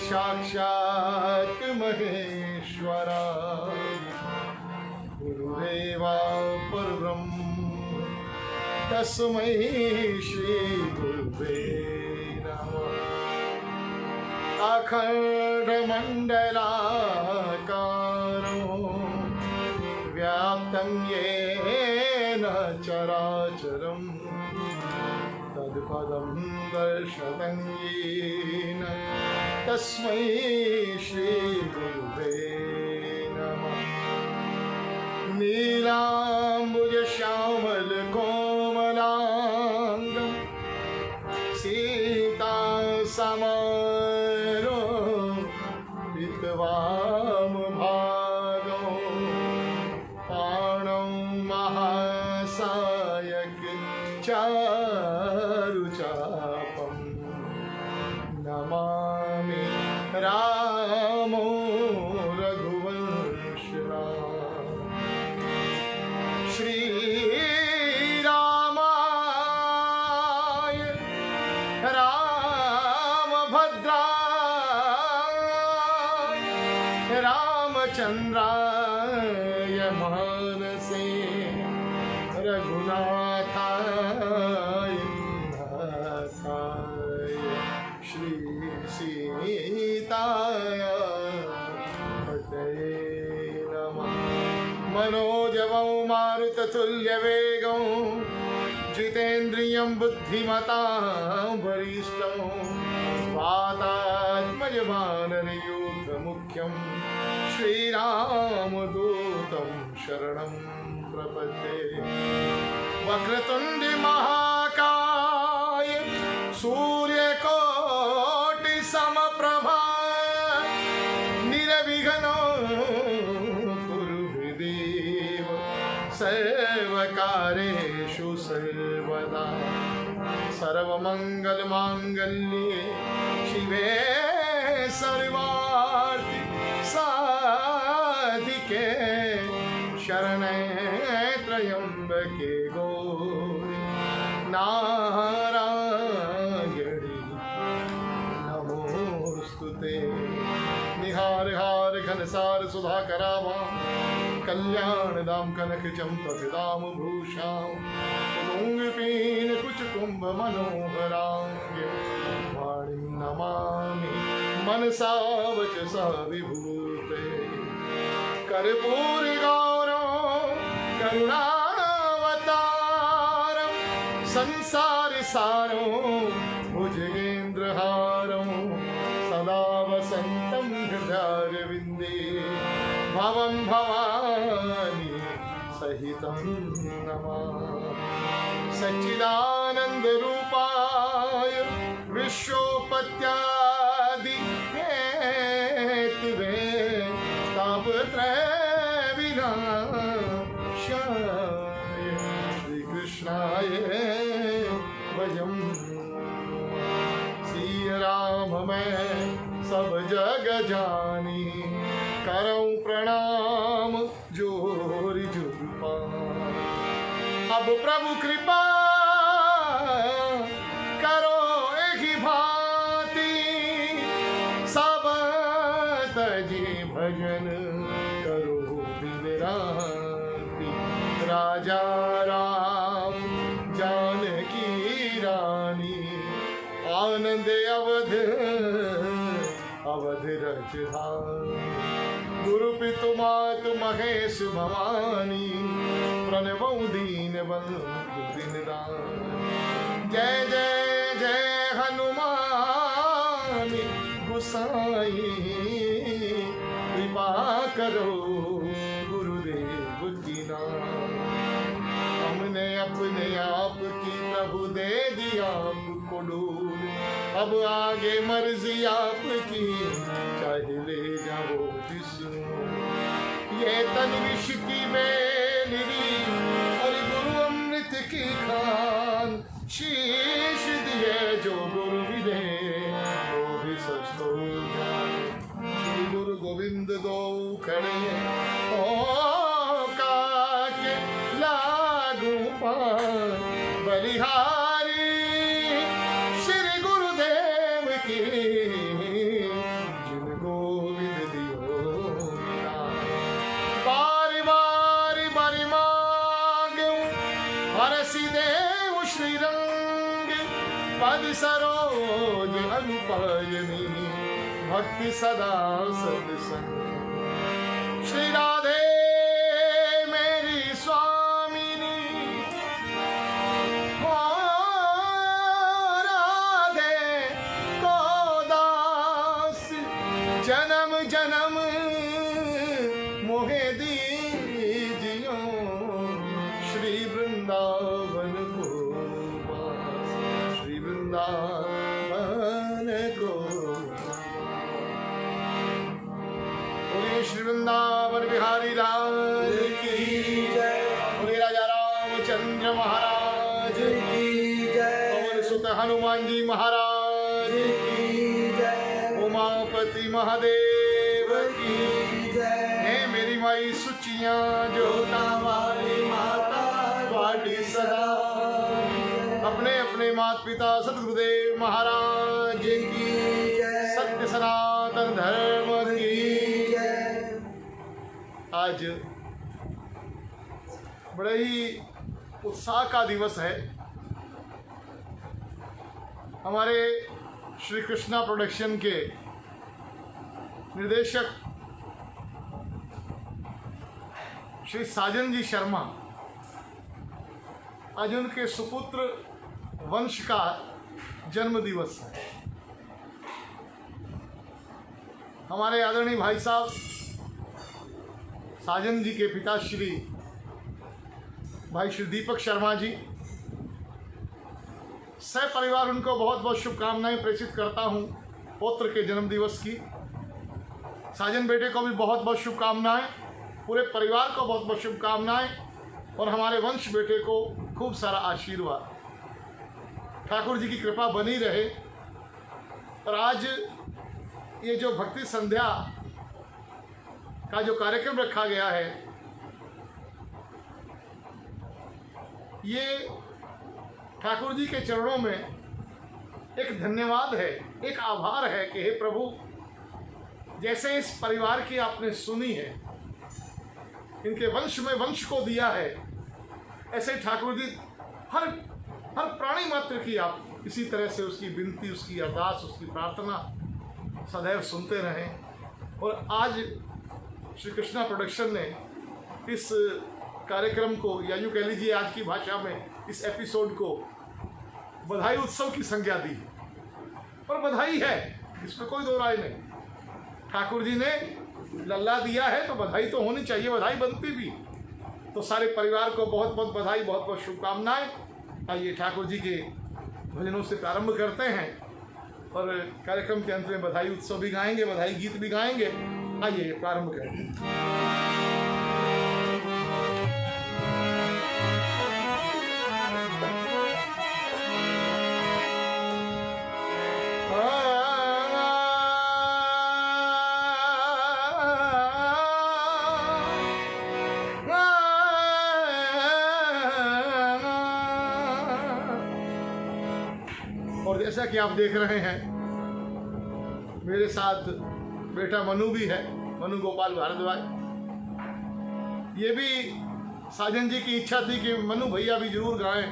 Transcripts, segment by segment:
साक्षात् महेश्वरा गुरुदेवा परब्रह्म तस्मै श्री गुरुवे नमः। अखण्डमण्डलाकारो व्याप्तं येन चराचरं तत्पदं दर्शनं येन तस्मै श्री गुरुवे नमः। नीलाम्बुज श्यामल कोमलांगं सीता समारोपितवाम भागो पाणौ महासायक चारुचापं नमामि रामो रघुवंशराम। श्रीरामाय रामभद्राय रामचन्द्राय मानसे रघुनाथाय नाथाय श्री सीताय पतये नमः। मनोजवं मारुततुल्यवेगं जितेन्द्रियं बुद्धिमतां वरिष्ठं वातात्मजवानरयूथमुख्यं श्रीरामदूतं शरणं प्रपद्ये। वक्रतुण्ड महाकाय सूर्यकोटिसमप्रभा निर्विघ्नो कुरु देव सर्वकार्येषु सर्वदा। सर्वमङ्गलमाङ्गल्ये शिवे सर्वार्थ साधिके शरणे त्र्यम्बके गौरी नारायणी नमोस्तुते। निहार हार घनसार सुधाकरावा कल्याण दाम कनक चंपक दाम भूषाम पीन कुछ कुंभ मनोहरांगे वाणी नमामि मनसा वचसा विभूते। कर्पूर गौरव करुणावतारं संसार सारो भुजगेन्द्रहारं सदा वसन्तं हृदयारविन्दे भवं भवानी सहितं नमामि। सच्चिदानंद रूपाय विश्वोपत्यादि हेतवे तापत्रय विनाशाय श्री कृष्णाय भजं। श्री राम मैं सब जग जानी करऊं प्रणाम जोर जुपा। अब प्रभु कृपा करो एक ही भांति सब तजी भजन करो दिन राति। राजा राम जानकी रानी आनंद अवध अवध रजधानी। गुरु पितु मातु महेश भवानी प्रणवौ दीन बंधु दिन दान। जय जय जय हनुमान गोसाई कृपा करो गुरुदेव की नाम। हमने अपने आप की प्रभु दे दिया आपको डोल। अब आगे मर्जी आपकी चाहे ले जाओ जिसको। ये तन विष की मेरी और गुरु अमृत की खान। शीश दिए जो गुरु विदे वो भी सच तो जाने। श्री गुरु गोविंद दो खड़े ओ काके लागू पान बलिहारी। श्री गुरुदेव की पद सरोज अनुपयनी भक्ति सदा सत्संग। श्री राधे मेरी स्वामिनी हो राधे को दास जन्म जन्म मोहे दीजियो श्री वृंदावन को वास। श्री वृंदावन को बोलिए श्री वृंदावन बिहारी लाल की जय। बोलिए राजा रामचंद्र महाराज की जय। पवन सुत हनुमान जी महाराज की जय। उमापति महादेव की जय। हे मेरी माई सुचियां जोता वाली माता वाडी सदा। अपने अपने माता पिता सतगुरुदेव महाराज की जय। सत्य सनातन धर्म की जय। आज बड़े ही उत्साह का दिवस है। हमारे श्री कृष्णा प्रोडक्शन के निर्देशक श्री साजन जी शर्मा, आज उनके सुपुत्र वंश का जन्म दिवस है। हमारे आदरणीय भाई साहब साजन जी के पिताश्री भाई श्री दीपक शर्मा जी, सह परिवार उनको बहुत बहुत शुभकामनाएं प्रेषित करता हूं पौत्र के जन्म दिवस की। साजन बेटे को भी बहुत बहुत शुभकामनाएं, पूरे परिवार को बहुत बहुत शुभकामनाएं और हमारे वंश बेटे को खूब सारा आशीर्वाद। ठाकुर जी की कृपा बनी रहे। और आज ये जो भक्ति संध्या का जो कार्यक्रम रखा गया है, ये ठाकुर जी के चरणों में एक धन्यवाद है, एक आभार है कि हे प्रभु, जैसे इस परिवार की आपने सुनी है, इनके वंश में वंश को दिया है, ऐसे ठाकुर जी हर प्राणी मात्र की आप इसी तरह से उसकी विनती, उसकी अरदास, उसकी प्रार्थना सदैव सुनते रहें। और आज श्री कृष्णा प्रोडक्शन ने इस कार्यक्रम को, या यूँ कह लीजिए आज की भाषा में इस एपिसोड को बधाई उत्सव की संज्ञा दी। और बधाई है, इसमें कोई दो राय नहीं। ठाकुर जी ने लल्ला दिया है तो बधाई तो होनी चाहिए, बधाई बनती भी। तो सारे परिवार को बहुत बहुत बधाई, बहुत बहुत शुभकामनाएं। आइए ठाकुर जी के भजनों से प्रारंभ करते हैं और कार्यक्रम के अंत में बधाई उत्सव भी गाएंगे, बधाई गीत भी गाएंगे। आइए प्रारंभ करें। और जैसा कि आप देख रहे हैं, मेरे साथ बेटा मनु भी है, मनु गोपाल भारद्वाज। ये भी साजन जी की इच्छा थी कि मनु भैया भी जरूर गाएं,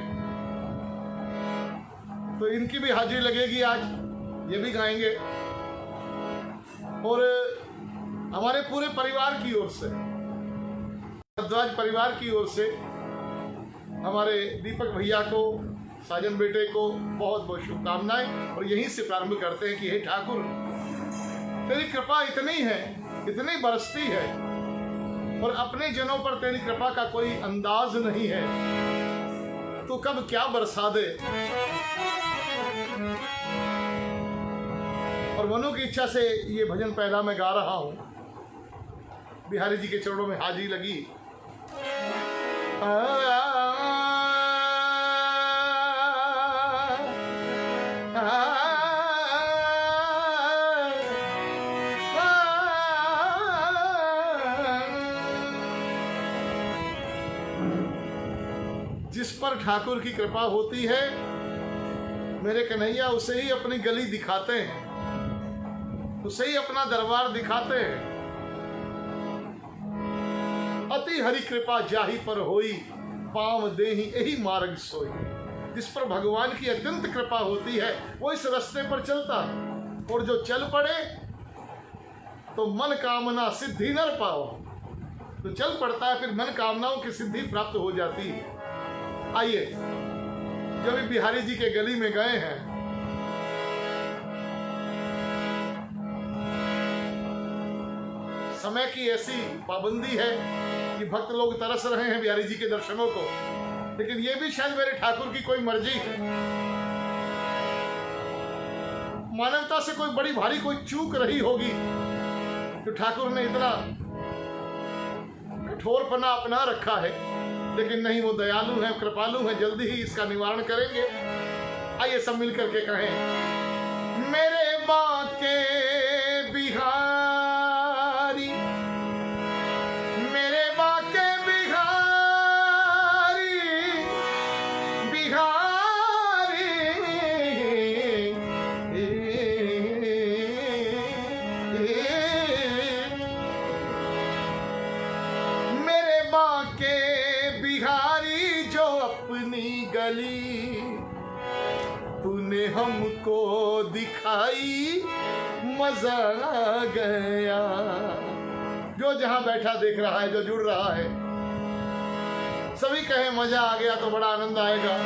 तो इनकी भी हाजिरी लगेगी आज, ये भी गाएंगे। और हमारे पूरे परिवार की ओर से, भारद्वाज परिवार की ओर से हमारे दीपक भैया को, साजन बेटे को बहुत बहुत शुभकामनाएं। और यहीं से प्रारंभ करते हैं कि हे ठाकुर, तेरी कृपा इतनी है, इतनी बरसती है, और अपने जनों पर तेरी कृपा का कोई अंदाज नहीं है, तो कब क्या बरसा दे। और मनु की इच्छा से ये भजन पहला मैं गा रहा हूं। बिहारी जी के चरणों में हाजिरी लगी। जिस पर ठाकुर की कृपा होती है, मेरे कन्हैया उसे ही अपनी गली दिखाते हैं, उसे ही अपना दरबार दिखाते हैं। अति हरि कृपा जाहि पर होई, पाव देहि यही मार्ग सोई। जिस पर भगवान की अत्यंत कृपा होती है वो इस रास्ते पर चलता है। और जो चल पड़े तो मन कामना सिद्धि नर पाओ, तो चल पड़ता है फिर मन कामनाओं की सिद्धि प्राप्त हो जाती है। आइए, जब भी बिहारी जी के गली में गए हैं, समय की ऐसी पाबंदी है कि भक्त लोग तरस रहे हैं बिहारी जी के दर्शनों को, लेकिन ये भी शायद मेरे ठाकुर की कोई मर्जी है। मानवता से कोई बड़ी भारी कोई चूक रही होगी तो ठाकुर ने इतना कठोरपना अपना रखा है, लेकिन नहीं, वो दयालु है, कृपालु है, जल्दी ही इसका निवारण करेंगे। आइए सब मिलकर के कहें, मेरे बाके बिहारी, मेरे बाके बिहारी, बिहारी, मेरे बाके बिहारी जो अपनी गली तूने हमको दिखाई, मजा आ गया। जो जहां बैठा देख रहा है, जो जुड़ रहा है, सभी कहे मजा आ गया तो बड़ा आनंद आएगा।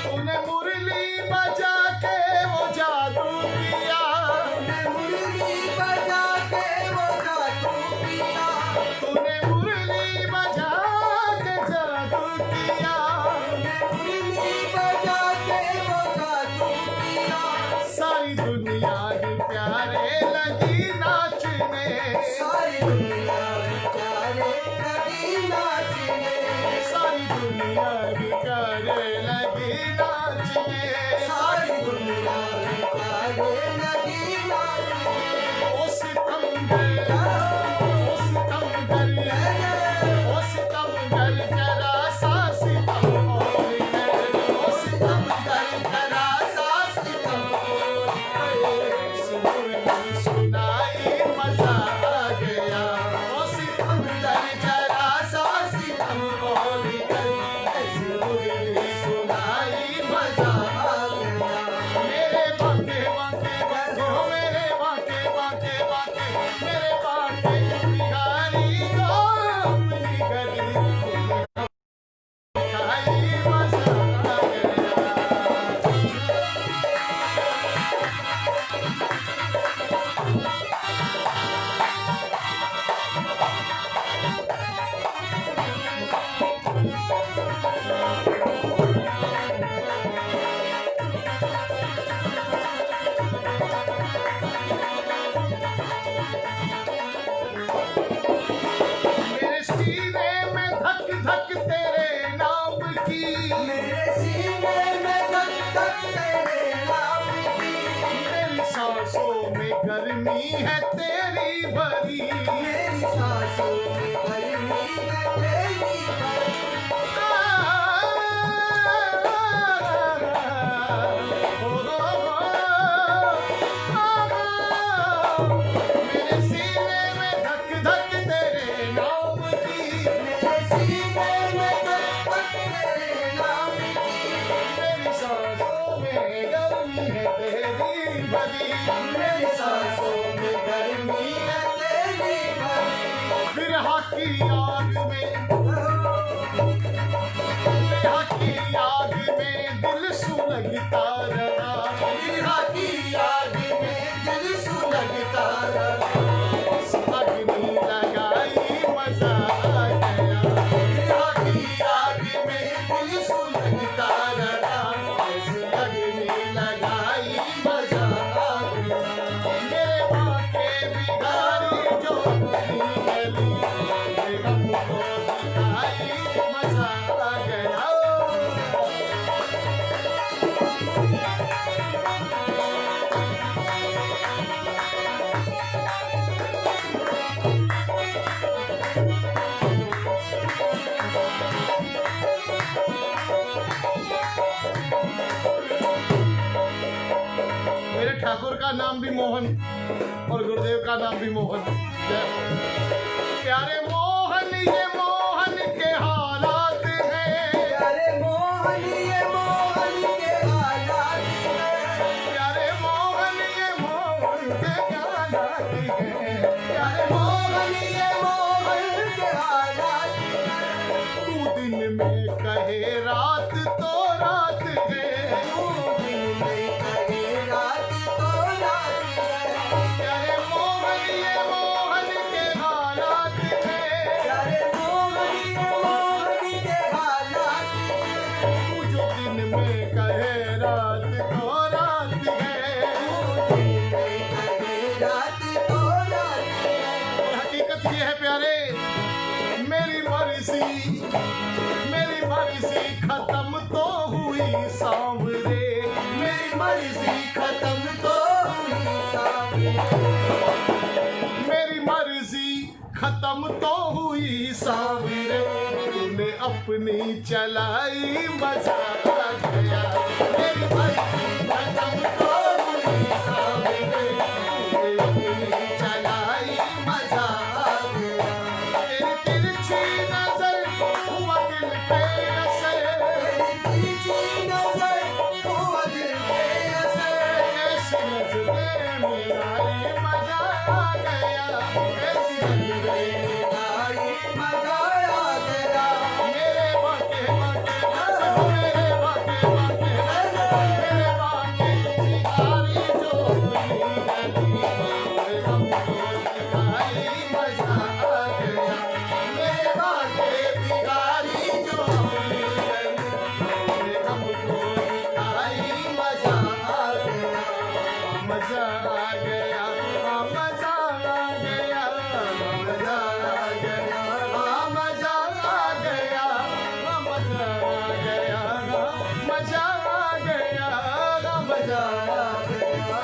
तूने मुरली बजा के वो जादू किया, तूने मुरली बजा के वो जादू किया, तूने मुरली बजा के जादू किया, तूने मुरली बजा के वो जादू किया। सारी दुनिया ही प्यारे लगी नाचने, सारी दुनिया में प्यारे लगी नाचने, सारी दुनिया ही प्यारे लगी नाचने। सारी दुनिया में प्यारे लगी नाचने। ओ सितमगर, ओ सितमगर, ओ सितमगर जरा सा सितम और कर, ओ सितमगर जरा सा सितम और कर। सुनी सुनाई मजा आ गया, ओ सितमगर जरा सा सितम और कर। सुनी सुनाई मजा आ गया। मेरे बाके बाके बाके हो, मेरे बाके बाके बाके, मेरे बाके बिहारी को अपनी गली खाई मजा आ गया। मेरे सीने में धक धक तेरे नाम की, मेरे सीने में धक धक तेरे नाम की, मेरी सांसों में गर्मी है तेरी भरी। मेरी सांसों में गर्मी है तेरी भरी। मेरे सीने में धक धक तेरे नाम की, मेरे सीने में धक धक तेरे नाम की, मेरी सांसों में गर्मी है तेरी भरी। मेरी सांसों में गर्मी है तेरी भरी। बिरहा की आग में, बिरहा की आग में दिल सुलगता रहा, बिरहा की आग में दिल सुलगता रहा। अग्नि लगाई मजा आ गया। बिरहा की आग में दिल सुलगता रहा। अग्नि लगाई मजा आ गया। मेरे बाके बिहारी जो अपनी गली में हमको दिखाई मजा आ गया। मेरे ठाकुर का नाम भी मोहन और गुरुदेव का नाम भी मोहन। जय हो। प्यारे मोहन ये मोहन के हालात हैं, प्यारे मोहन ये मोहन के हालात हैं। प्यारे मोहन ये मोहन के हालात हैं, प्यारे मोहन ये मोहन के हालात हैं। तू दिन में कहे रात तो रात है, तू दिन में कहे रात तो रात है। प्यारे मोहन ये मोहन के हालात हैं। प्यारे मोहन ये मोहन के हालात हैं। तू जो दिन में कहे रात तो रात है, तू दिन में कहे रात तो रात है। और हकीकत ये है प्यारे, मेरी मर्जी खत्म तो हुई सांवरे, मेरी मर्जी खत्म तो हुई सामने। मेरी मर्जी खत्म तो हुई सांवरे। तूने अपनी चलाई मजा आ गया। मेरी मर्जी खत्म तो हुई सांवरे। तूने अपनी चलाई मजा आ गया। तेरी तिरछी नजर हुआ दिल पे असर, तेरी तिरछी नजर हुआ दिल पे असर। मेरे बाके बाके मेरे बाके बाके मेरे बाके बिहारी जो हमको दिखाई मजा आ गया मेरे बाके बिहारी जो हमको दिखाई मजा आ गया मजा आ गया मजा आ गया मजा आ गया मजा आ गया मजा आ गया मजा आ गया मजा आ गया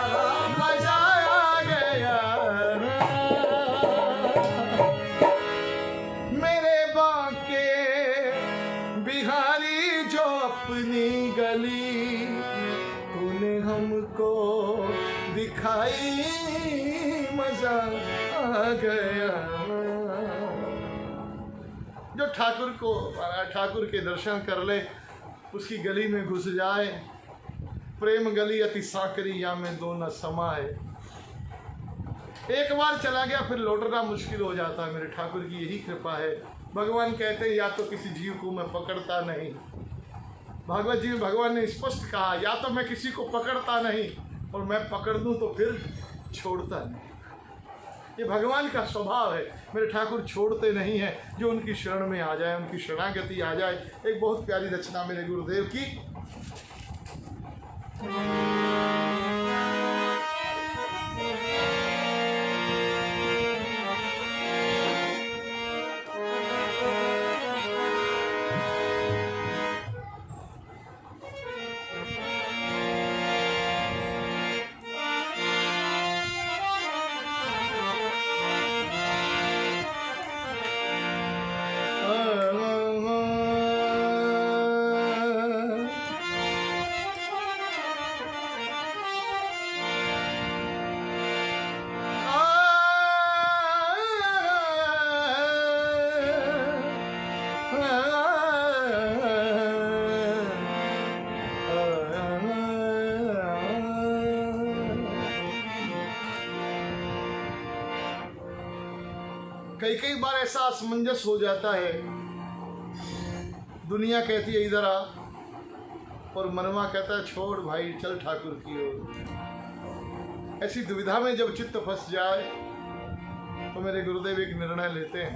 मजा आ गया मेरे बाके बिहारी जो अपनी गली तूने हमको दिखाई मजा आ गया जो ठाकुर के दर्शन कर ले उसकी गली में घुस जाए प्रेम गली अति साकरी या में दो न समाए एक बार चला गया फिर लौटना मुश्किल हो जाता है मेरे ठाकुर की यही कृपा है भगवान कहते हैं या तो किसी जीव को मैं पकड़ता नहीं भागवत जी में भगवान ने स्पष्ट कहा या तो मैं किसी को पकड़ता नहीं और मैं पकड़ दूं तो फिर छोड़ता नहीं ये भगवान का स्वभाव है मेरे ठाकुर छोड़ते नहीं हैं जो उनकी शरण में आ जाए उनकी शरणागति आ जाए एक बहुत प्यारी रचना मेरे गुरुदेव की कई बार ऐसा असमंजस हो जाता है दुनिया कहती है इधर आ और मनवा कहता है छोड़ भाई चल ठाकुर की ओर ऐसी दुविधा में जब चित्त फंस जाए तो मेरे गुरुदेव एक निर्णय लेते हैं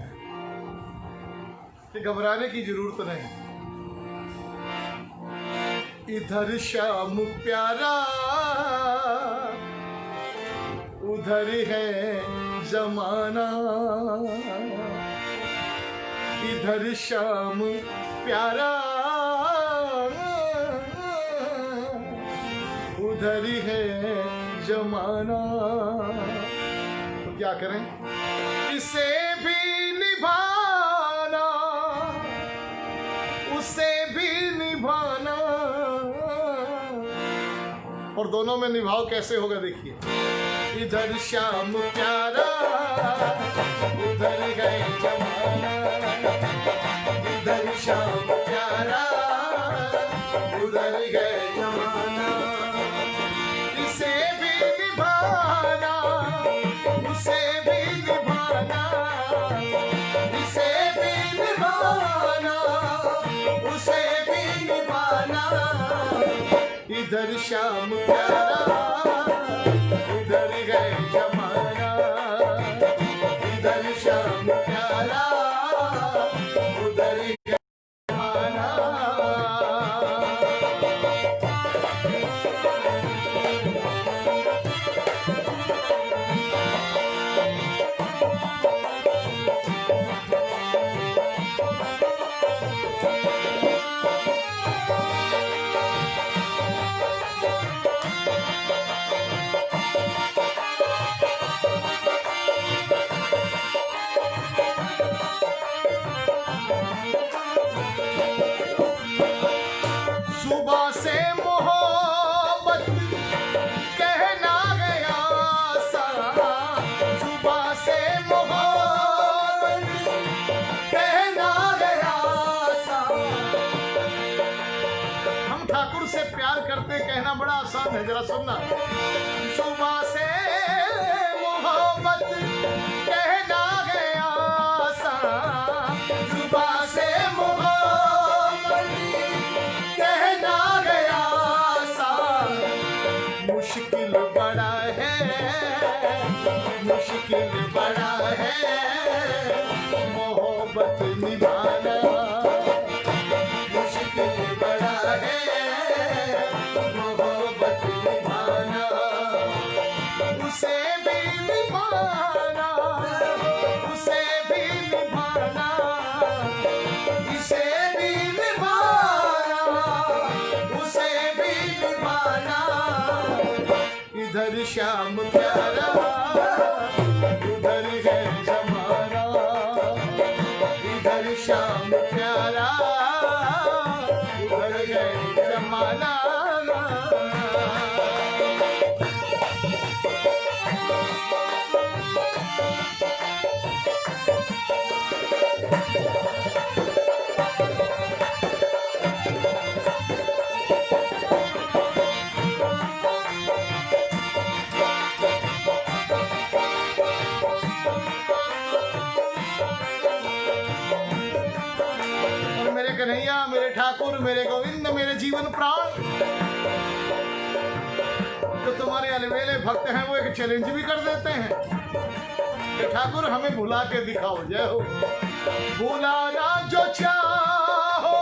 कि घबराने की जरूरत नहीं इधर श्याम प्यारा उधर है जमाना इधर श्याम प्यारा उधर है जमाना तो क्या करें इसे भी निभाना उसे भी निभाना और दोनों में निभाव कैसे होगा देखिए इधर श्याम प्यारा उधर गए जमाना इधर श्याम प्यारा उधर गए जमाना इसे भी निभाना उसे भी निभाना इसे भी निभाना उसे भी निभाना इधर श्याम प्यारा उधर गए जमाना इधर श्याम प्यारा उधर गए जमाना कहना बड़ा आसान है जरा सुनना सुबह से मोहब्बत कहना है निभाना। मुश्किल बड़ा है मोहब्बत निभाना। उसे भी निभाना, उसे भी निभाना, इसे भी निभाना, उसे भी निभाना। इधर श्याम प्यारा, उधर है जमाना। इधर श्याम प्यारा, उधर है जमाना। और मेरे कन्हैया, मेरे ठाकुर, मेरे गोविंद, मेरे जीवन प्राण, जो तुम्हारे अलवेले भक्त हैं वो एक चैलेंज भी कर देते हैं कि ठाकुर हमें भुला के दिखाओ। जय हो। भुलाना जो चाहो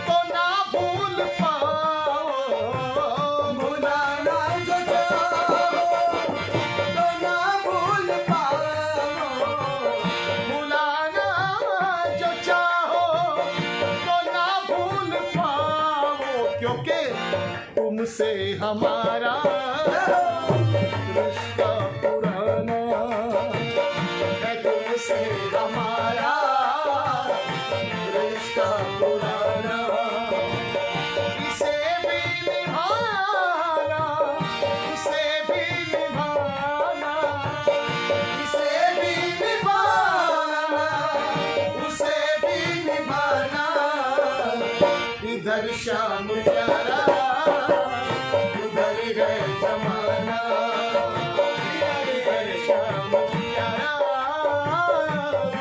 तो ना भूल पाओ। भुलाना जो चाहो तो ना भूल पाओ। भुलाना जो चाहो तो ना भूल पाओ, क्योंकि तुमसे हमारा रिश्ता पुराना है। तुमसे हमारा रिश्ता पुराना। इसे भी निभाना, उसे भी निभाना, इसे भी निभाना, उसे भी निभाना। इधर श्याम प्यारा, उधर है जमाना। इधर श्याम प्यारा,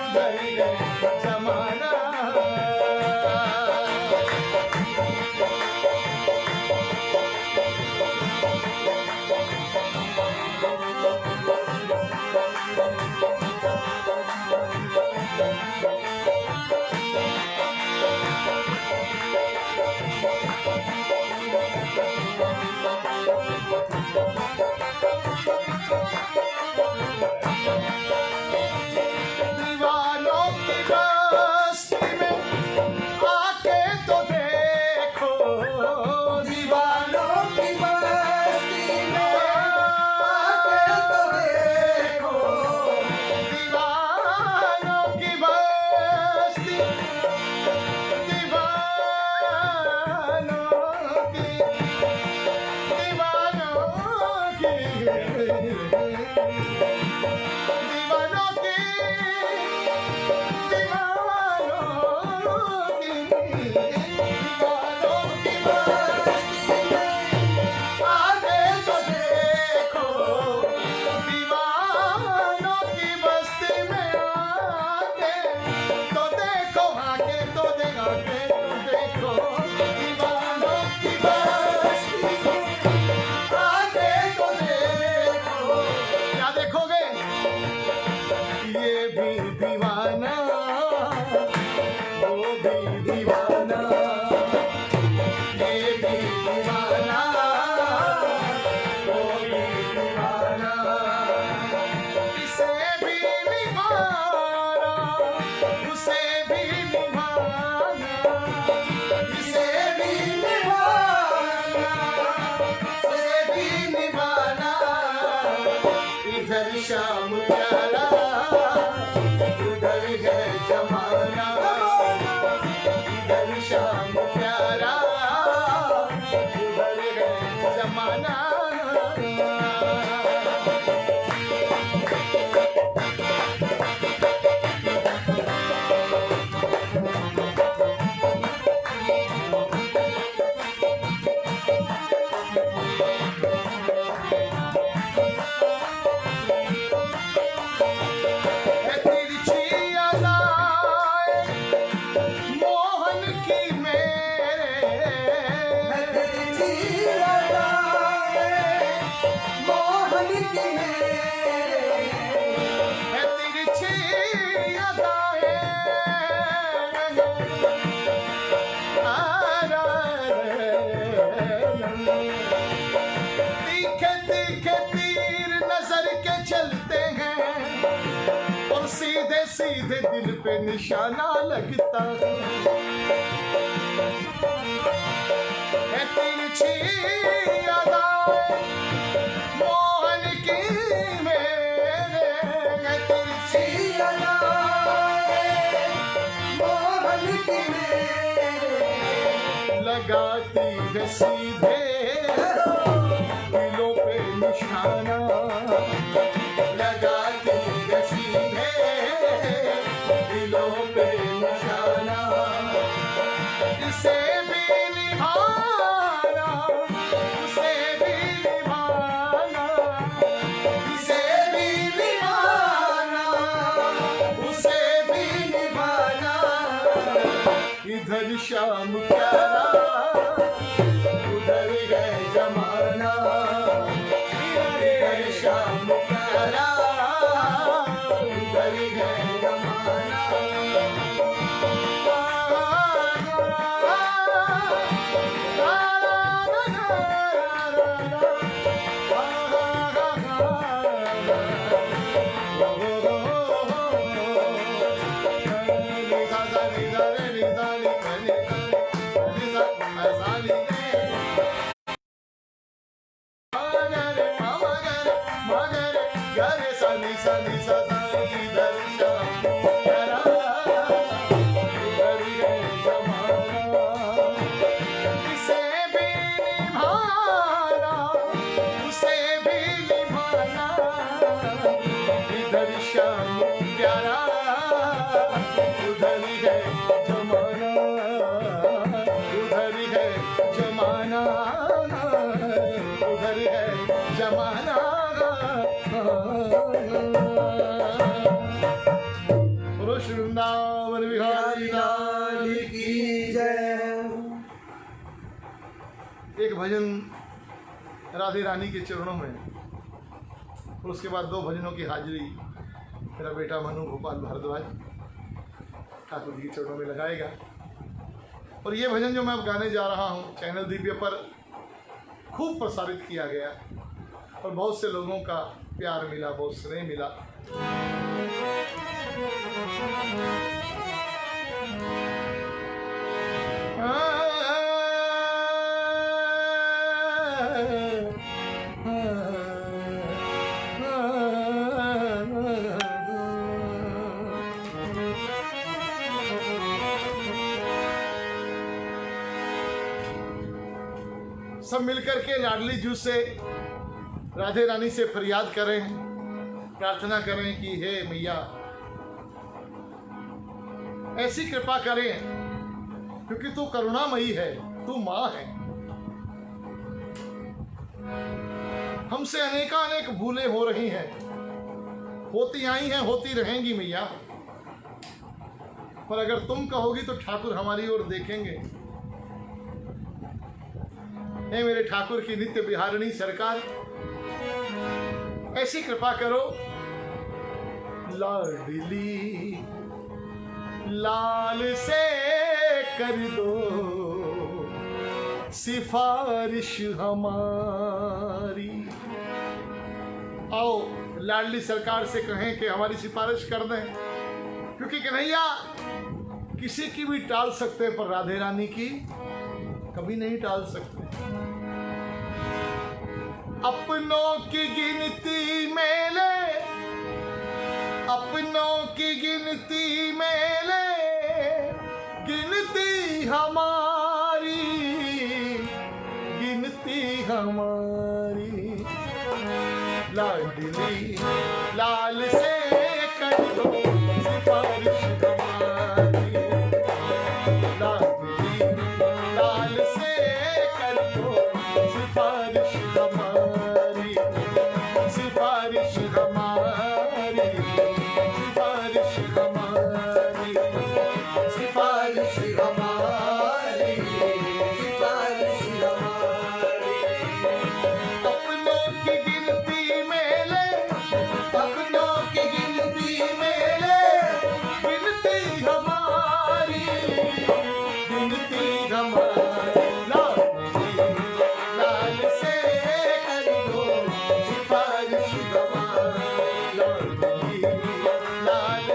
उधर है जमाना। दीवानों की बस्ती में आके तो देखो। दीवानों की बस्ती में आके तो देखो। दीवानों की बस्ती, दीवानों की, दीवानों की, दीवानों की, दीवानों की बस्ती में आगे तो देखो। दीवानों की बस्ती में आके तो देखो, आके तो देखो, आके तो देखो। दीवानों की बस्ती में आके तो देखो। क्या देखोगे? ये भी दीवाना, वो भी दीवाना, ये भी दीवाना, वो भी दीवाना। इसे भी निभाना, उसे भी निभाना, इसे भी निभाना, उसे भी निभाना। इधर श्याम प्यारा, उधर है जमाना। सीधे सीधे दिल पे निशाना लगता है तिरछी अदाएं मोहन की मेरे है तिरछी मोहन की मेरे लगाती है सीधे दिलों पे निशाना लगाती है सीधे दिलों पे निशाना इसे भी निभाना उसे भी निभाना इसे भी निभाना उसे भी निभाना इधर शाम प्यारा उधर है जमाना इधर शाम प्यारा उधर है जमाना वृंदावन बिहारी लाल की जय। एक भजन राधे रानी के चरणों में और उसके बाद 2 भजनों की हाजिरी मेरा बेटा मनु गोपाल भारद्वाज ठाकुर जी के चरणों में लगाएगा। और ये भजन जो मैं अब गाने जा रहा हूँ चैनल दिव्य पर खूब प्रसारित किया गया और बहुत से लोगों का प्यार मिला, बहुत स्नेह मिला। सब मिलकर के लाडली जू से राधे रानी से फरियाद करें, प्रार्थना करें कि हे मैया ऐसी कृपा करें, क्योंकि तू करुणामयी है, तू माँ है। हमसे अनेक भूलें हो रही हैं, होती आई हैं, होती रहेंगी मैया, पर अगर तुम कहोगी तो ठाकुर हमारी ओर देखेंगे। हे मेरे ठाकुर की नित्य बिहारिणी सरकार, ऐसी कृपा करो, लाडली लाल से कर दो सिफारिश हमारी। आओ लाडली सरकार से कहें कि हमारी सिफारिश कर दें, क्योंकि कन्हैया किसी की भी टाल सकते पर राधे रानी की कभी नहीं टाल सकते। अपनों की गिनती में ले, अपनों की गिनती में ले, गिनती हमारी, गिनती हमारी। लाडली लाल से कर दो सिफारिश हमारी, लाडली लाल से कर दो सिफारिश हमारी, सिफारिश हमारी, सिफारिश हमारी, सिफारिश हमारी, सिफारिश हमारी। अपनों की गिनती में ले, अपनों की गिनती में ले, गिनती हमारी, गिनती हमारी। लाल से कर दो सिफारिश हमारी, लाल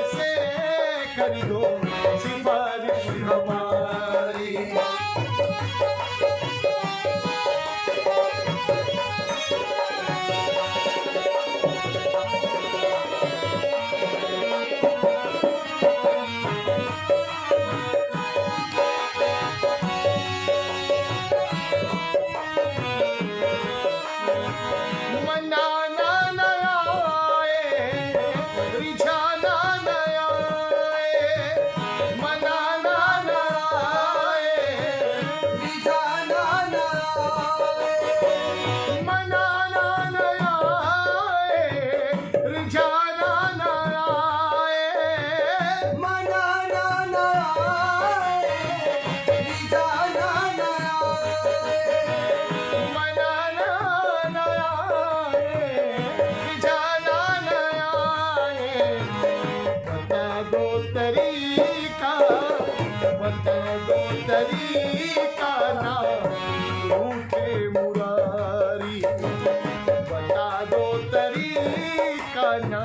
तरीका ना रूठे मुरारी, बता दो तरीका ना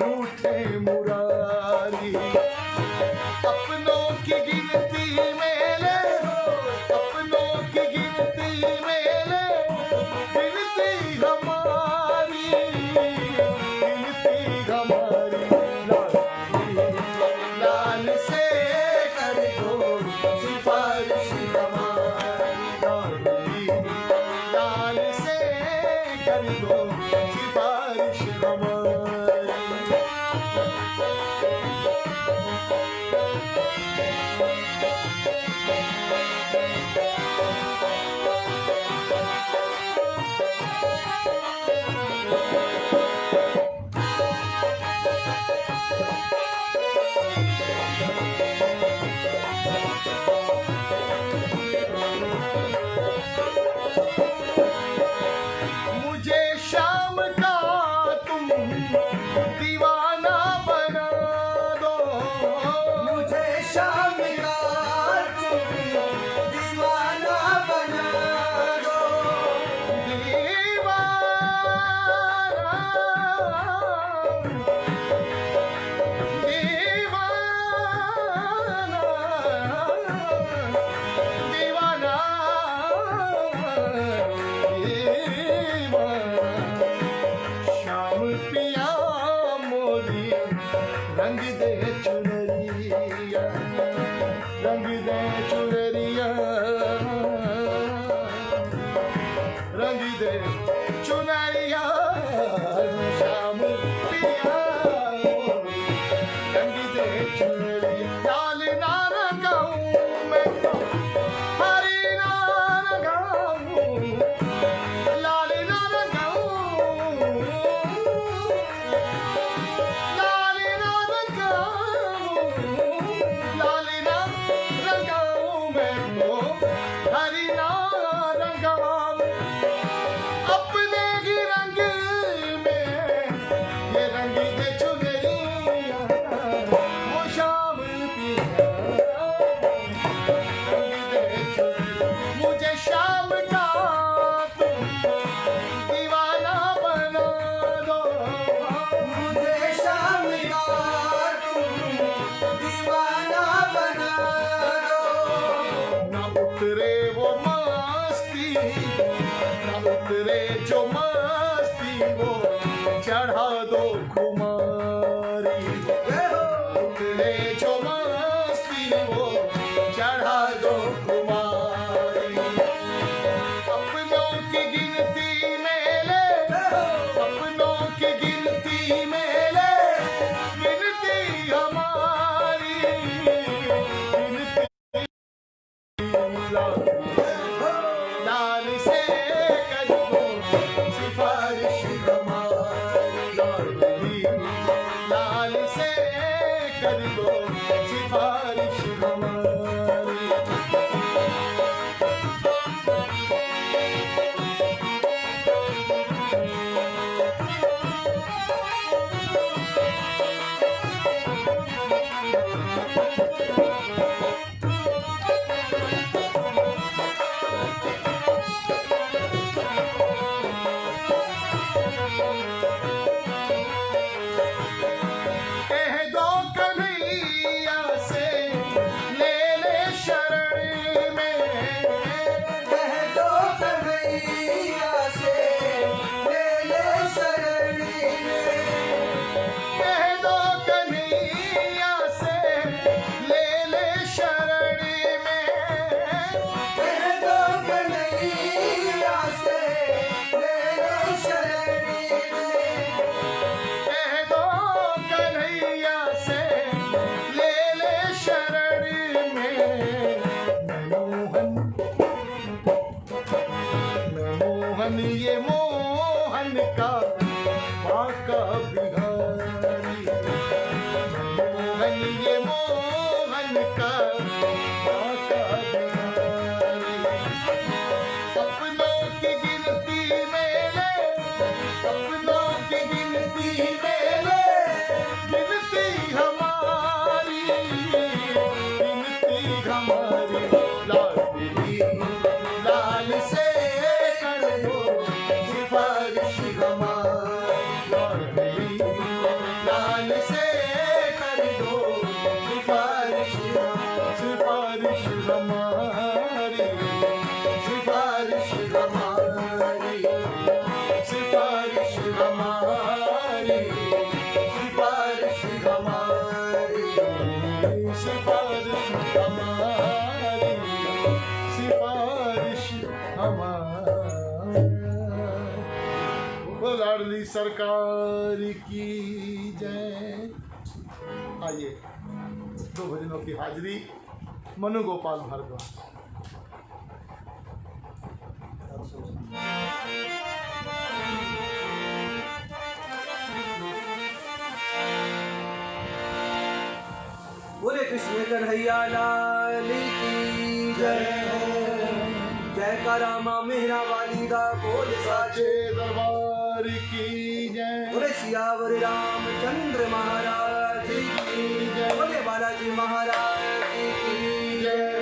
रूठे मुरारी। अपनों की गिनती में ले, अपनों की गिनती में ले, गिनती हमारी, गिनती हमारी। लाल से कर दो सिफारिश हमारी, लाल से कर दो सिफारिश हमारी। मुझे शाम का तुम दीवाना बना दो, मुझे शाम का तुम दीवाना बना दो। दीवाना, दीवाना, दीवाना, श्याम पिया मोरी रंग दे चुनरिया, रंग दे चुनरिया, रंग दे चुनरिया। श्याम पिया मोरी रंग दे चुनरिया। लाल ना रंगाऊं मैं तो हरी ना रंगाऊं, लाल ना रंगाऊं, लाल ना रंगाऊं, लाल ना रंगाऊं मैं तो हरी ना रंगाऊं। अपने ही रंग में ये रंग दे चुनरिया, वो शाम पिया रंग दे चुनरिया। मुझे शाम का तुम दीवाना बना दो, मुझे शाम का तुम दीवाना बना दो। ना उतरे वो मस्ती, ना उतरे जो मस्ती, वो चढ़ा दो खुमारी। उतरे जो मस्ती, वो चढ़ा दो खुमारी। अपनों की गिनती में ले, अपनों की गिनती में ले, गिनती हमारी, गिनती लाल से कर दो सिफारिश हमारी, लाल से कर दो सिफारिश हमारी। कह दो कन्हैया से ले ले शरण में, कह दो कन्हैया से ले ले शरण में। कह दो कन्हैया से ले ले शरण में, कह दो कन्हैया से ले ले शरण में। कह दो कन्हैया से ले ले शरण में। मोहन ये मोहन का बाका बिहारी, मोहन ये मोहन का बाका बिहारी। अपनों की गिनती में ले, अपनों की गिनती में ले, गिनती हमारी, गिनती हमारी। हमारी सरकार की जय। आइए, दो भजनों की हाजिरी, मनु गोपाल भारद्वाज। बोले कृष्ण कन्हैया लाल की जय। जयकारा माँ मेहरा वाली दा बोल साचे दरबार की जय। बोले सियावर रामचंद्र महाराज की जय। बोले बालाजी महाराज की जय।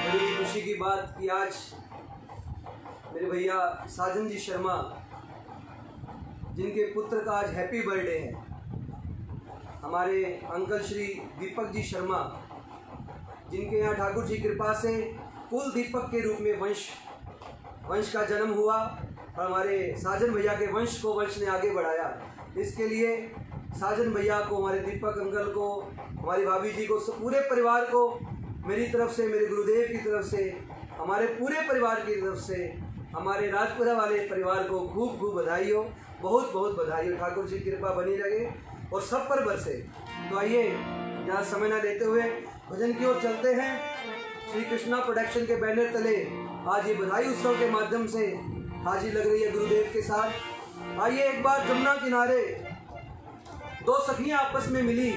बड़ी खुशी की बात कि आज मेरे भैया साजन जी शर्मा, जिनके पुत्र का आज हैप्पी बर्थडे है, हमारे अंकल श्री दीपक जी शर्मा, जिनके यहाँ ठाकुर जी कृपा से कुल दीपक के रूप में वंश का जन्म हुआ और हमारे साजन भैया के वंश को वंश ने आगे बढ़ाया। इसके लिए साजन भैया को, हमारे दीपक अंकल को, हमारी भाभी जी को, पूरे परिवार को मेरी तरफ से, मेरे गुरुदेव की तरफ से, हमारे पूरे परिवार की तरफ से, हमारे राजपुरा वाले परिवार को खूब खूब बधाई हो, बहुत बहुत बधाई हो। ठाकुर जी की कृपा बनी रहे और सब पर बरसे। तो आइए, यहाँ समय न लेते हुए भजन की ओर चलते हैं। श्री कृष्णा प्रोडक्शन के बैनर तले आज ये बधाई उत्सव के माध्यम से हाजिर लग रही है गुरुदेव के साथ। आइए, एक बार जमुना किनारे दो सखियां आपस में मिली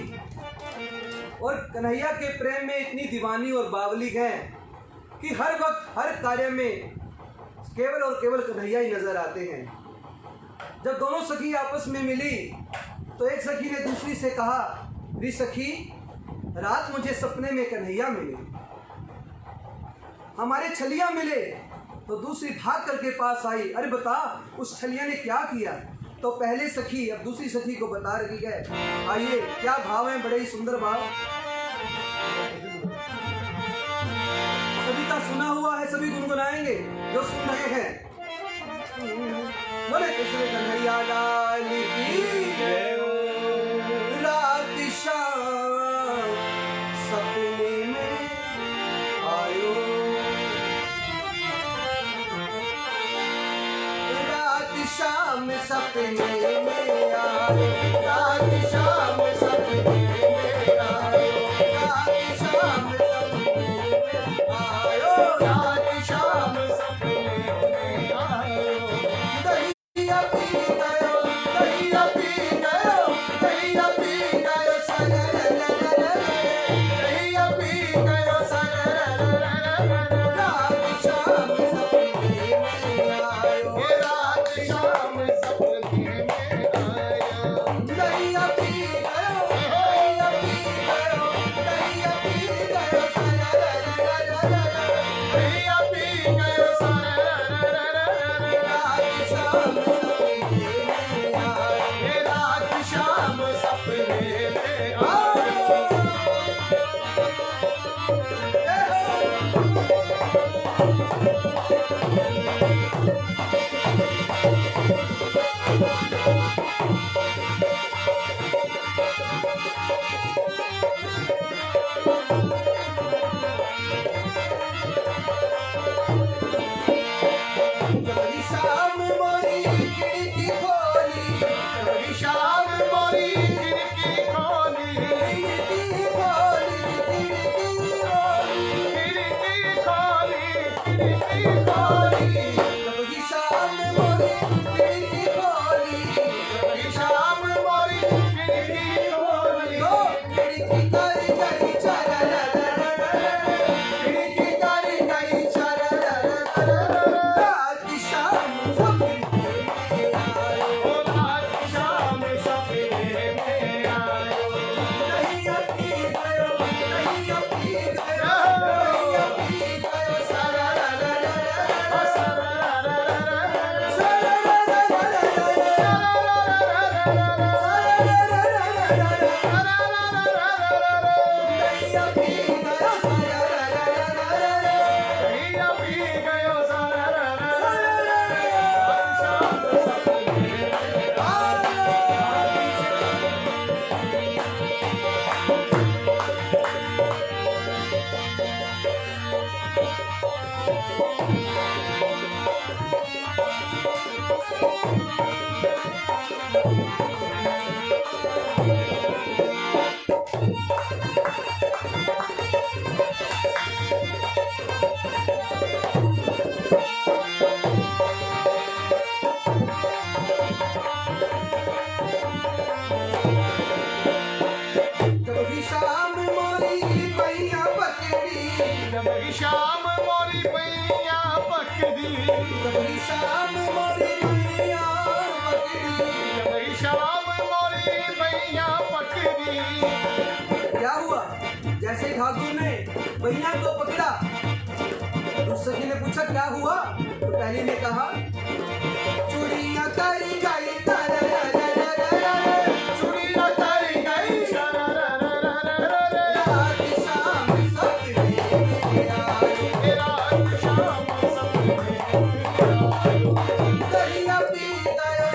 और कन्हैया के प्रेम में इतनी दीवानी और बावली है कि हर वक्त हर कार्य में केवल और केवल कन्हैया ही नजर आते हैं। जब दोनों सखी आपस में मिली तो एक सखी ने दूसरी से कहा, री सखी, रात मुझे सपने में कन्हैया मिले, हमारे छलिया मिले। तो दूसरी भाग करके पास आई, अरे बता उस छलिया ने क्या किया। तो पहले सखी अब दूसरी सखी को बता रही है। आइए, क्या भाव है, बड़े ही सुंदर भाव, सभी का सुना हुआ है, सभी गुनगुनाएंगे जो सुन रहे हैं। बोले कृष्ण कन्हैया लाल की जय। रात शाम सपने में आयो, रात शाम सपने में आयो, रात शाम सपने में आयो, रात शाम सपने में आयो, रात शाम सपने में आयो। दहिया पी गयो, दहिया पी गयो, दहिया पी गयो सररररररर, दहिया पी गयो सररररररर। रात शाम सपने में आयो, रात शाम सपने में आयो। दहिया पी गयो, दहिया पी गयो, दहिया पी गयो सररररररर, दहिया पी गयो सररररररर। रात शाम सपने में आयो, रात शाम सपने में आयो। जबरी शाम मोरी खिड़की खोली, जबरी शाम मोरी खिड़की खोली, खिड़की खोली, खिड़की खोली, खिड़की खोली। जबरी शाम मोरी खिड़की खोली, जबरी शाम मोरी खिड़की खोली। ओ खिड़की करी करी चरररररर, खिड़की करी करी चरररररर। रात शाम सपने में आयो, रात शाम सपने में आयो। दहिया पी गयो, दहिया पी गयो, दहिया पी गयो सररररररर, सररररररर, सररररररर, सररररररर। दहिया पी गयो सररररररर, दहिया पी गयो सररररररर। शाम सपने में आयो। जब ही शाम मोरी भैया पकड़ी, जब ही शाम मोरी भैया पकड़ी, जब ही शाम मोरी भैया पकड़ी। क्या हुआ? जैसे ही ठाकुर ने भैया को पकड़ा, उस सखी ने पूछा क्या हुआ? तो पहली ने कहा चूड़ियां करी गई चूड़ियां करी गई रात शाम सपने आए, रात शाम सपने आयो। दहिया पी गयो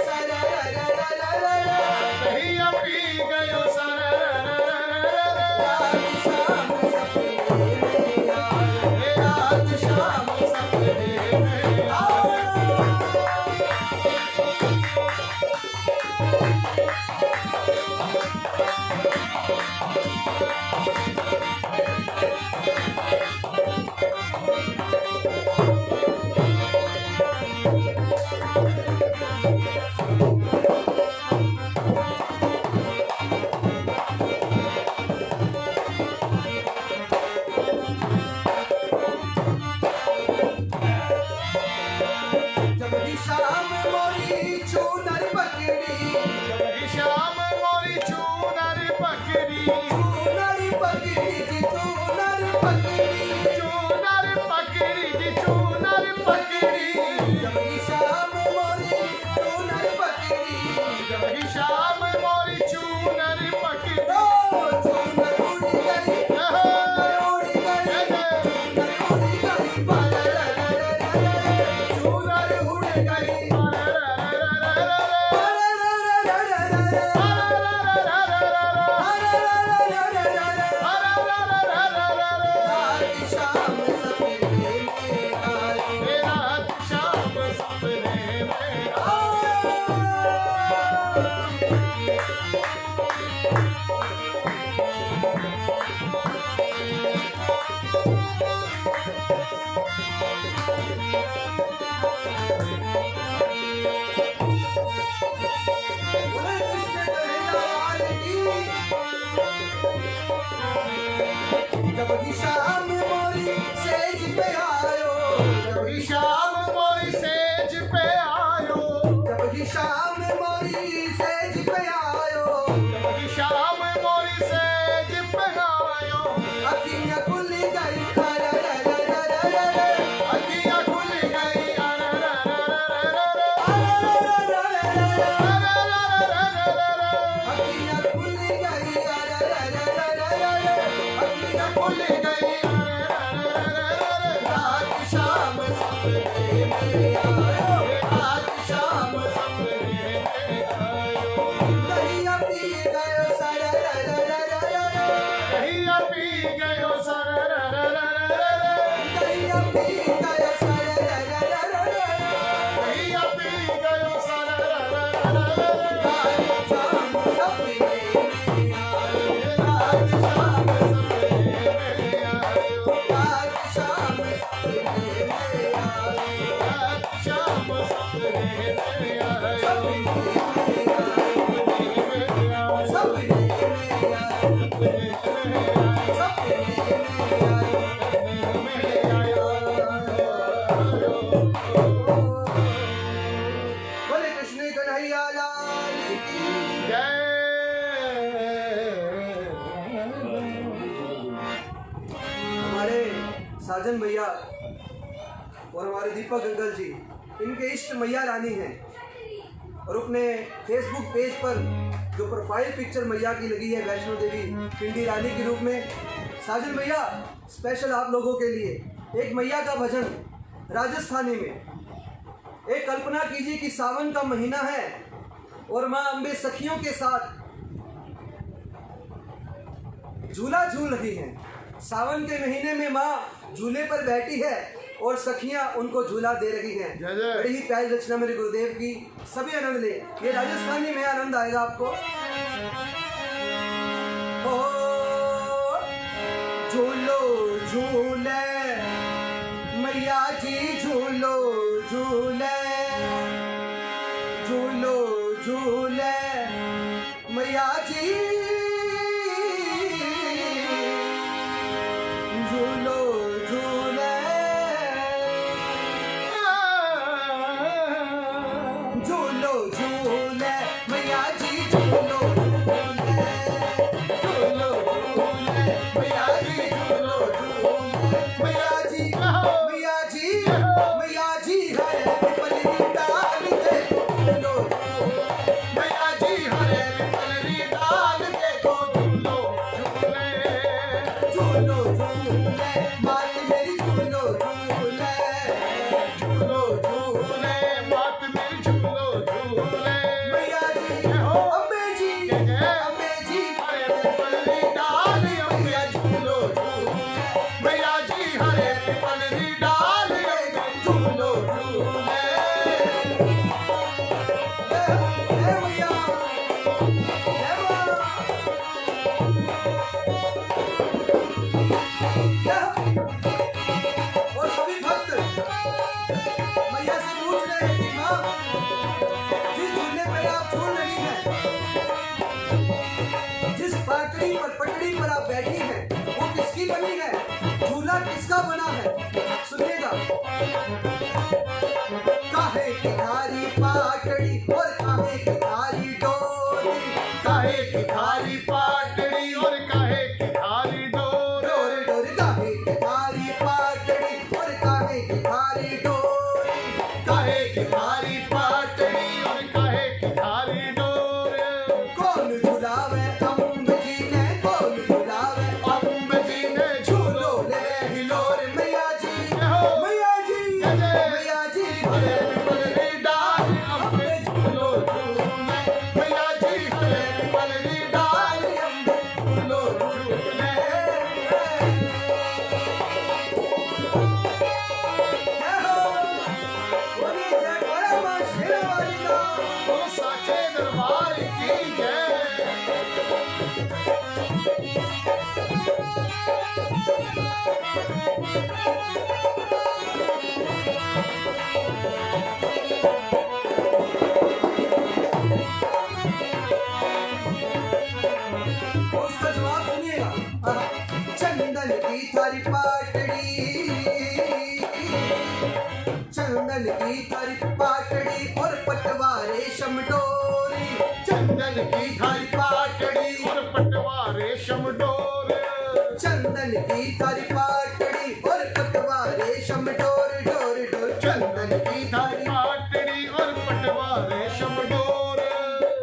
दहिया पी गयो रात शाम सपने आए, रात शाम सपने में आओ। जब भी शाम मोरी चूनर पकड़ी, जब ही शाम मोरी चूनर पकड़ी, चूनर पकड़ी जी चूनर पकड़ी, चूनर पकड़ी जी चूनर पकड़ी। जब भी शाम मोरी चूनर पकड़ी, जब ही शाम मोरी चूनर पकड़ी। ओ चूनर उड़ गई, चूनर उड़ गई, चूनर उड़ गई, चूनर उड़ गई। रात शाम सपने में आए, रात शाम सपने में बोले कृष्ण कन्हैया की। जब भी शाम मोरी सेज पे आयो, जब ही शाम मोरी सेज पे आयो, जब भी शाम मोरी सेज पे आयो, जब ही शाम मोरी सेज पे आयो। अखियां खुल गई अखियां खुल गई अखियां खुल गई अखियां खुल गई रात शाम सपने में आयो, रात शाम सपने में आयो। दहिया पी गयो दहिया पी गयो दहिया पी गयो दहिया पी गयो रात शाम सपने में आयो, रात शाम सपने में बोले कृष्ण कन्हैया लाल की। हमारे साजन भैया और हमारे दीपक अंकल जी, इनके इष्ट मैया रानी हैं और अपने फेसबुक पेज पर जो प्रोफाइल पिक्चर मैया की लगी है वैष्णो देवी पिंडी रानी के रूप में। साजन भैया स्पेशल आप लोगों के लिए एक मैया का भजन राजस्थानी में। एक कल्पना कीजिए कि सावन का महीना है और माँ अम्बे सखियों के साथ झूला झूल रही हैं। सावन के महीने में माँ झूले पर बैठी है और सखियां उनको झूला दे रही हैं। जय जय। बड़ी ही प्यारी रचना मेरे गुरुदेव की, सभी आनंद ले। ये राजस्थानी में आनंद आएगा आपको। ओ झूलो झूले मैया जी, झूलो झूले, झूलो झूले मैया जी, झूलो झूले घोड़ा किसका बना है? सुनिएगा। काहे की धारी पाटड़ी और काहे की धारी डोरी, काहे की धारी पाटड़ी और काहे की धारी डोर, डोरी डोरी काहे की धारी पाटड़ी और काहे की धारी डोरी, काहे की धारी पाटड़ी और काहे की धारी डोर। कौन झुलावे अम्ब जी ने, कौन झुलावे अम्ब जी ने झूलो ले हिलोर मैया जी, हो मैया जी, मैया जी हरे पलरी डाल अम्बे झूलो झूले, मैया जी हरे पलरी डाल अम्बे झूलो झूले। ओ साचे दरबार की जय। उसका जवाब सुनिएगा। चंदन की थारी पाटड़ी, चंदन की थारी पाटड़ी और पटवा रेशम डोरी, चंदन की थारी पाटड़ी और पटवा रेशम डोर, चंदन की थारी पाटड़ी और पटवा रेशम डोर, डोर डोर चंदन की थारी पाटड़ी और पटवा रेशम डोर।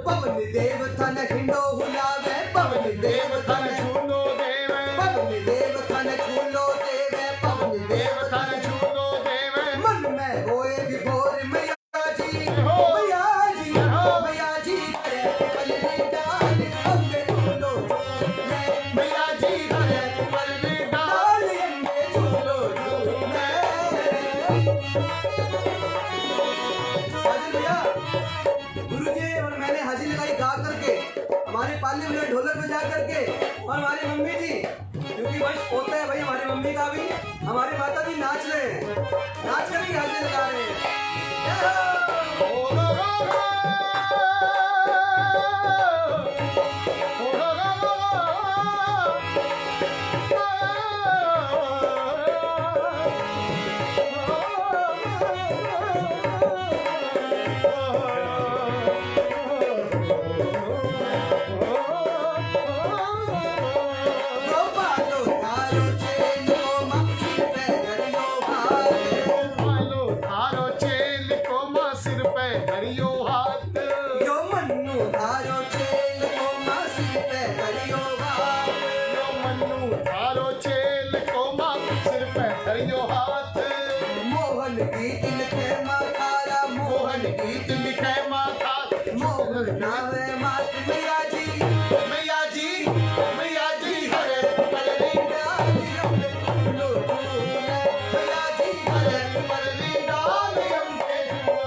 पवन देव थन हिंडो हुलावे, पवन देव थन थन, झूलो देवे, पवन देव थन झूलो देवे, पवन देव थन झूलो देवे। मन में होए विभोर मैया जी, हो। मैया जी, हो। मैया जी करे पलरी डाल अम्बे झूलो झूले, मैया जी हरे पलरी डाल डाल अम्बे झूलो झूले। साजिद भैया, गुरुजी और मैंने हाजिरी लगाई गा करके, हमारे पाले भैया ढोलक बजा करके, और हमारी मम्मी जी, क्योंकि वंश होता है भाई हमारी मम्मी का भी, हमारी माता जी नाच रहे हैं, नाच करके हाजिरी लगा रहे हैं। जय हो। ओ रो रो रो। ओ रो रो गोपालो थारो चेलो मक्खी पे गरियो भाले, मालो थारो चेल को मां सिर पे धरियो हाथ, यो मन्नू थारो चेलो मासी पे गरियो भाले, यो मन्नू थारो चेल को मां सिर पे धरियो हाथ। मोहन गीत लिखे मातारा, मोहन गीत लिखे माता, मोहन नावे मात मैया जी, मैया जी, मैया जी हरे पलरी डाल अम्बे झूलो झूले, मैया जी हरे पलरी डाल अम्बे झूलो।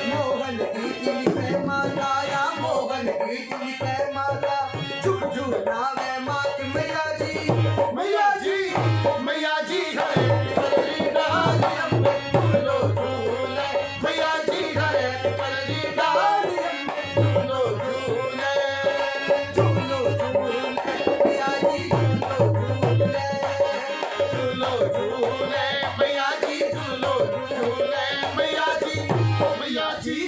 मोहन गीत लिखे मातारा, मोहन गीत लिखे माता, झुझु नावे मात मैया जी, मैया जी, मैया जी हरे पलरी डाल अम्बे झूलो झूले, मैया जी हरे पलरी डाल अम्बे झूलो झूले। झूलो झूले मैया जी, झूलो झूले, झूलो झूले मैया जी, झूलो झूले मैया जी, मैया जी,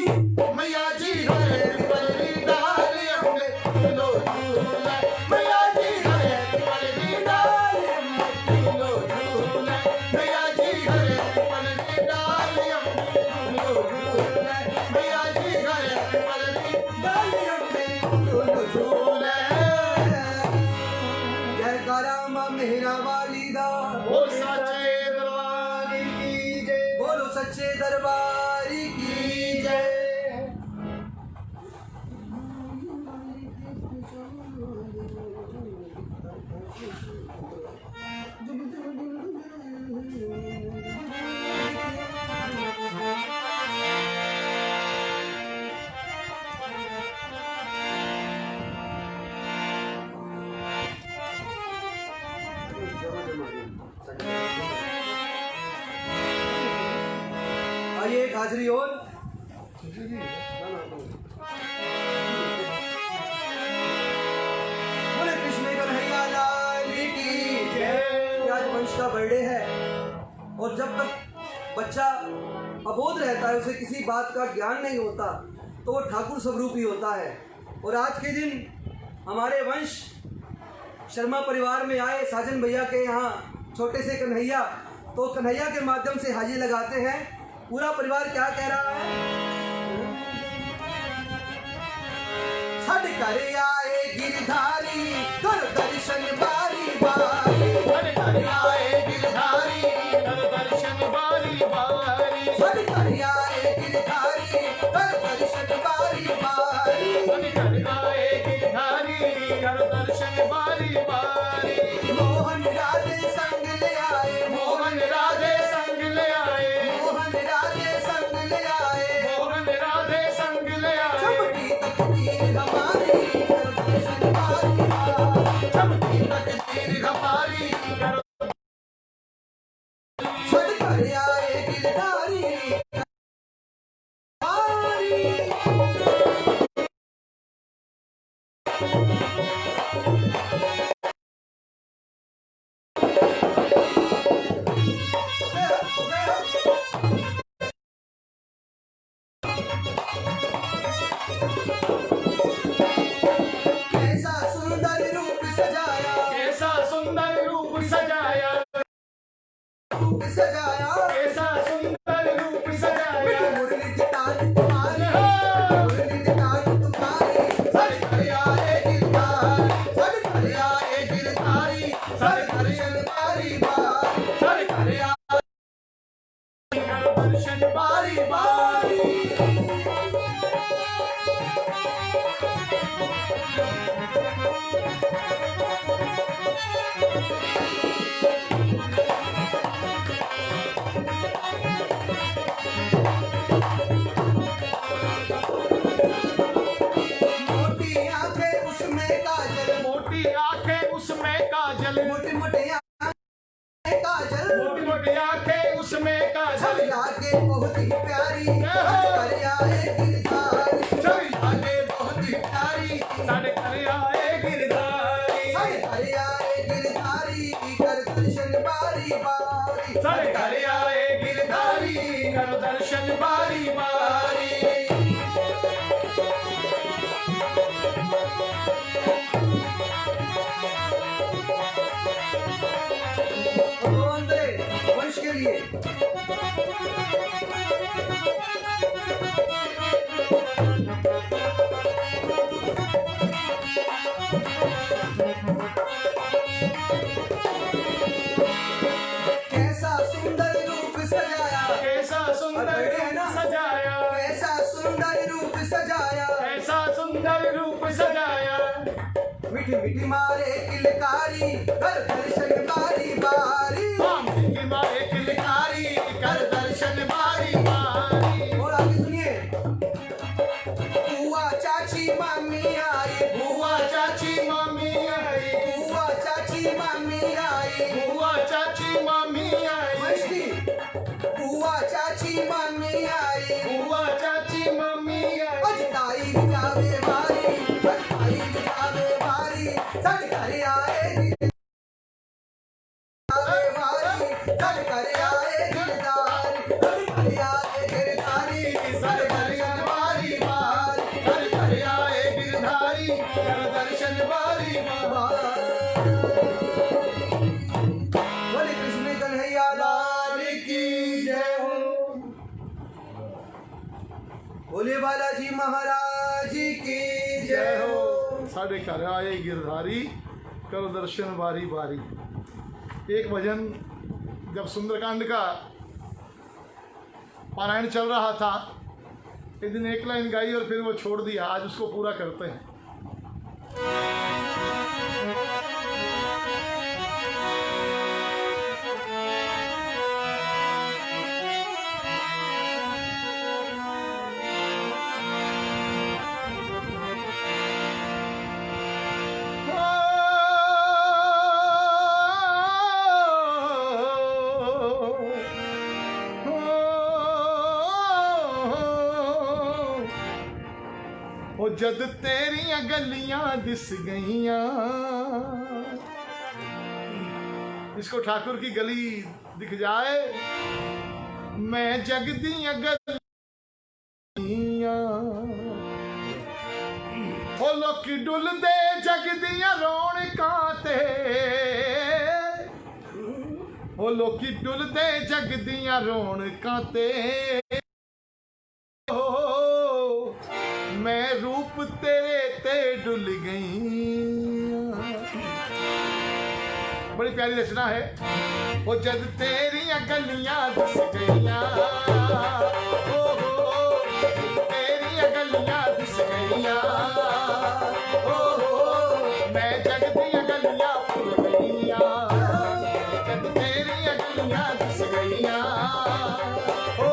मैया जी हरे पलरी डाल अम्बे झूलो झूले, मैया जी हरे पलरी डाल अम्बे झूलो झूले, मैया जी हरे पलरी डाल अम्बे झूलो झूले, मैया जी हरे पलरी डाल अम्बे झूलो झूले। जयकारा मां मेहरा वाली दा, ओ साचे दरबार की जय। बोलो सच्चे दरबार की जय। आइए एक हाजिरी और। बोले कृष्ण कन्हैया लाल का बर्थडे है और जब तक बच्चा अबोध रहता है, उसे किसी बात का ज्ञान नहीं होता, तो वो ठाकुर स्वरूप ही होता है। और आज के दिन हमारे वंश शर्मा परिवार में आए साजन भैया के यहाँ छोटे से कन्हैया, तो कन्हैया के माध्यम से हाजिर लगाते हैं। पूरा परिवार क्या कह रहा है? सड कर आए गिरधारी कर दर्शन बारी बारी, सड कर आए गिरधारी कर दर्शन बारी बारी, सड कर आए गिरधारी कर दर्शन बारी बारी, सड कर आए गिरधारी कर दर्शन बारी बारी। मोहन राधे संग ले आए, मोहन राधे संग ले आए, मोहन राधे संग ले आए, मोहन राधे संग ले आए। चमकी तकदीर हमारी कर दर्शन बारी बारी, चमकी तकदीर हमारी कर सड कर आए गिरधारी बारी। कैसा सुंदर रूप सजाया, कैसा सुंदर रूप सजाया, रूप सजाया, कैसा सुंदर रूप सजाया। मुरली जटान तुम्हारी, मुरली जटान तुम्हारी, सड कर आए गिरधारी, सड कर आए गिरधारी, सड दर्शन बारी बारी, सड कर आए कर दर्शन बारी बारी। मोटी आंखें उसमें काजल, मोटी आंखें उसमें काजल, मोटी मोटी आंखें काजल, मोटी मोटी आंखें उसमें काजल। छवि लागे बहुत ही प्यारी, कर आए गिरधारी, छवि लागे बहुत ही प्यारी, सड कर आए गिरधारी, सड कर आए गिरधारी कर दर्शन बारी बारी, सड कर आए गिरधारी कर दर्शन बारी बारी। भगवान दे वंश के लिए कैसा सुंदर रूप सजाया, कैसा सुंदर रूप सजाया, कैसा सुंदर रूप सजाया, कैसा सुंदर रूप सजाया। मीठी मीठी मारे किलकारी कर दर्शन बारी बारी, की मारे किलकारी कर दर्शन बारी बारी। और आगे सुनिए। बुआ चाची मम्मी आई, बुआ चाची मम्मी आई, बुआ चाची मम्मी आई, बुआ चाची मम्मी आई, मस्ती बुआ चाची मम्मी आई, बुआ चाची मम्मी आई। अजताई जावे बारी, अजताई जावे बारी, सड कर आए जावे बारी, सड कर आए गिरधारी, सड कर आए गिरधारी, सड कर बारी बारी, सड कर आए गिरधारी कर दर्शन बारी बारी। बोले कृष्ण कन्हैया लाल की जय हो, बोले बालाजी महाराज की जय हो। साढ़े कर आए गिरधारी कर दर्शन बारी बारी। एक भजन जब सुंदरकांड का पारायण चल रहा था, एक दिन एक लाइन गाई और फिर वो छोड़ दिया। आज उसको पूरा करते हैं। ओ जद तेरियां गलियां दिस गईयां, इसको ठाकुर की गली दिख जाए, मैं जग दियां गलियां ओ लोकी डुलदे जग दियां रौनकां ते, ओ लोकी डुलदे जग दियां रौनकां ते, ओ मैं रूप तेरे ते डुल गई। बड़ी प्यारी रचना है। ओ जद तेरियां गलियां दिस गईयां, ओ तेरियां गलियां दिस गईयां, ओ मैं जग दियां गलियां भुल गईयां। जद तेरियां गलियां दिस गईयां, ओ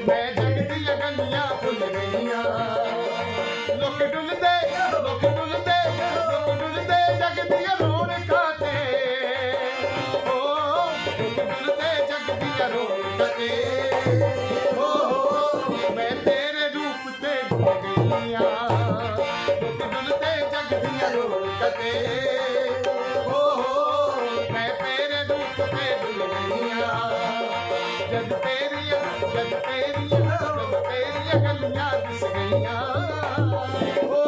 मैं जग दियां गलियां भुल गईयां। लोक डुलदे जग दियां रौनकां ते, ओ लोक डुलदे जग दियां रौनकां ते, ओ मैं तेरे रूप ते डुल गईयां। लोक डुलदे जग दियां रौनकां ते, ओ मैं तेरे रूप ते डुल गईयां। जद तेरियां गलियां दिस गईयां, ओ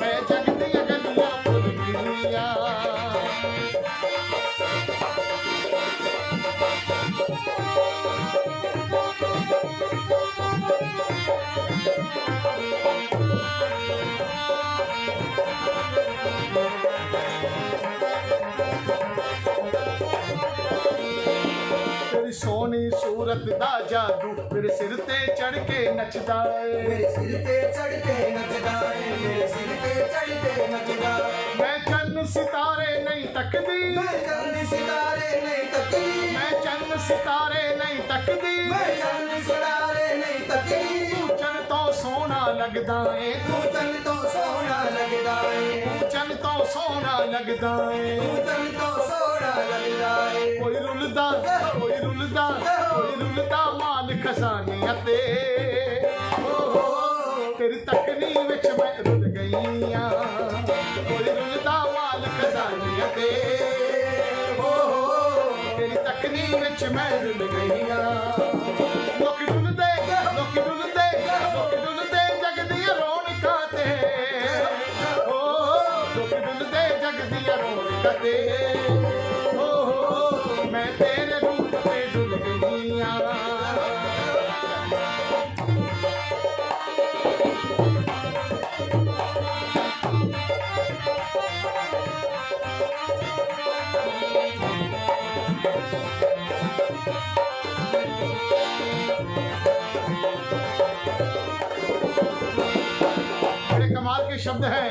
मैं जग दियां गलियां भुल गईयां। तेरी सोनी सूरत दा जादू मेरे सिर ते चढ़ के नचदा है, मेरे सिर पे चढ़ के नचदा है, मेरे सिर पे चढ़ के नचदा है। मैं चंद सितारे नहीं तकदी, मैं चंद सितारे नहीं तकदी, मैं चंद सितारे नहीं तकदी, मैं चंद सितारे नहीं तकदी। तू चन तो सोना लगदा है, तू चन तो सोना लगदा है, तू चन तो सोना लगदा है। तू चन तो सोना लगदा है। कोई रुलदा माल खजाने ते, ओ तेरी तकनी विच मैं रुल गईयां। कोई रुलदा माल खजाने ते, ओ तेरी तकनी विच मैं रुल गईयां। लोक डुलदे जग दियां रौनकां ते, ओ लोक डुलदे जग दियां रौनकां ते, ओ मैं तेरे रूप ते डुल गईयां। बड़े कमाल के शब्द हैं।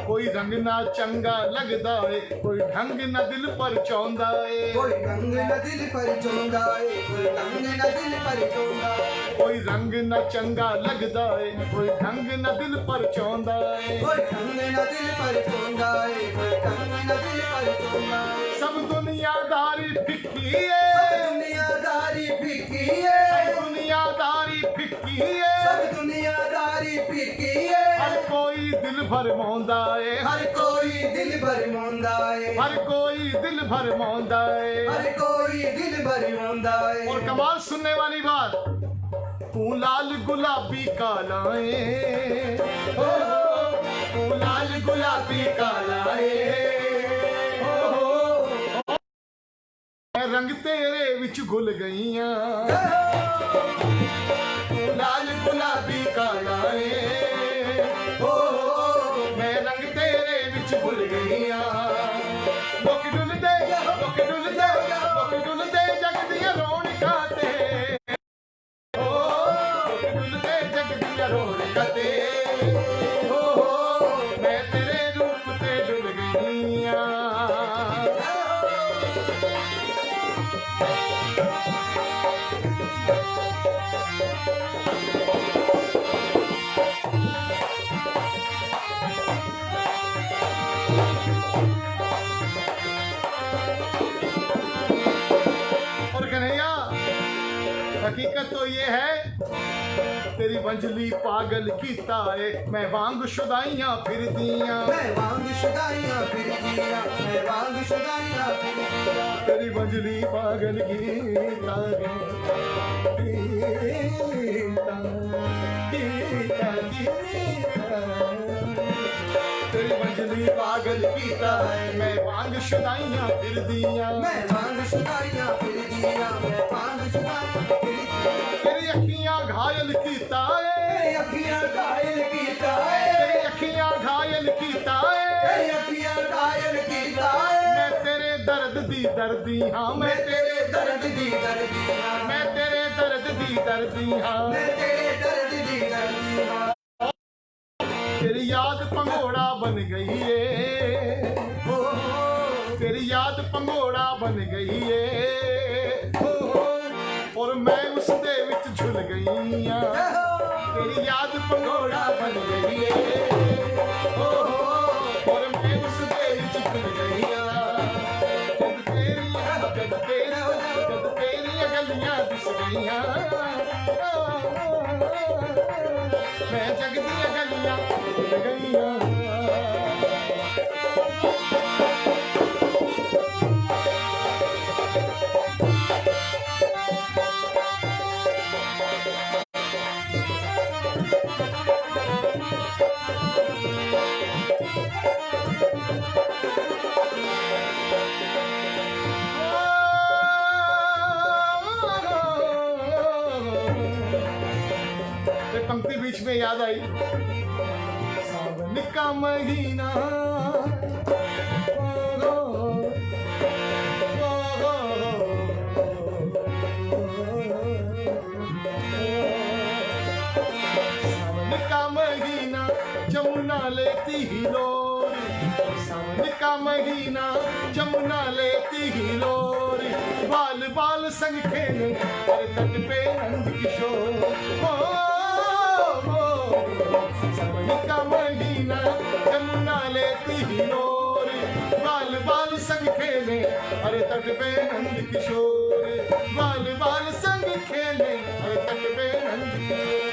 कोई रंग ना चंगा लगदा है, कोई ढंग ना दिल पर चौंदा है, कोई ढंग न दिल पर चौंदा है, कोई ढंग न दिल पर चौंदा है। कोई रंग ना चंगा लगदा है, कोई ढंग ना दिल पर चौंदा है। कोई ढंग न दिल पर चौंदा है, कोई ढंग न दिल पर चौंदा है। सब दुनियादारी फिक्की है, सब दुनियादारी फिक्की है, सब दुनियादारी फिक्की है। सब दुनियादारी फिक्की है। हर कोई दिल भर मौंदा है, हर कोई दिल भर मौंदा है, हर कोई दिल भर मौंदा है। हर कोई दिल भर मौंदा है। और कमाल सुनने वाली बात, तू लाल गुलाबी काला है, ओ तू लाल गुलाबी काला है, ओ मैं रंग तेरे विच घुल गईयां। तू लाल गुलाबी काला है, ओ मैं रंग तेरे विच घुल गईयां। लोक डुलदे जग दियां रौनकां ते, ओ लोक डुलदे जग दियां रौनकां ते, ओ मैं तेरे रूप ते डुल गईयां। हकीकत तो ये है तेरी वंजली पागल कीता है, मैं वांग शुदाइयां फिर दियां, मैं वांग शुदाइयां फिर दिया, मैं वांग शुदाइयां फिर दिया तेरी मंजली पागल गीता गीता गीता गीता तेरी मंजली पागल गीता है मैं भांग शुदाइयां फिर दिया मैं भांग शुदाइयां फिर दिया मैं भांग शुदाइयां फिर दिया तेरी अखियां घायल कीता है तेरी अखियां घायल कीता है तेरी अखियां घायल कीता है तेरी अखियां घायल कीता है मैं तेरे दर्द दी दर्दी हाँ मैं तेरे दर्द दी दर्दी हां मैं तेरे दर्द दी दर्दी हाँ मैं तेरे दर्द दी दर्दी हां तेरी याद पंघोड़ा बन गई है हो तेरी याद पंघोड़ा बन गई है और मैं उस दे विच झुल गई हाँ तेरी याद पंघोड़ा बन गई है और मैं उस दे विच झुल गई हाँ जद तेरी गलियां दिस गईयां मैं जग दियां गलियां भुल गईयां ये पंक्ति बीच में याद आई सावन का महीना सावन का महीना जमुना लेती ही लोरी सावन का महीना जमुना लेती ही लोरी बाल बाल संग खेले हर तट पे नंद किशोर सावन का महीना जमुना लेती ही लोरी बाल बाल संग खेले हर तट पे नंद किशोर बाल बाल संग खेले हर तट पे नंद किशोर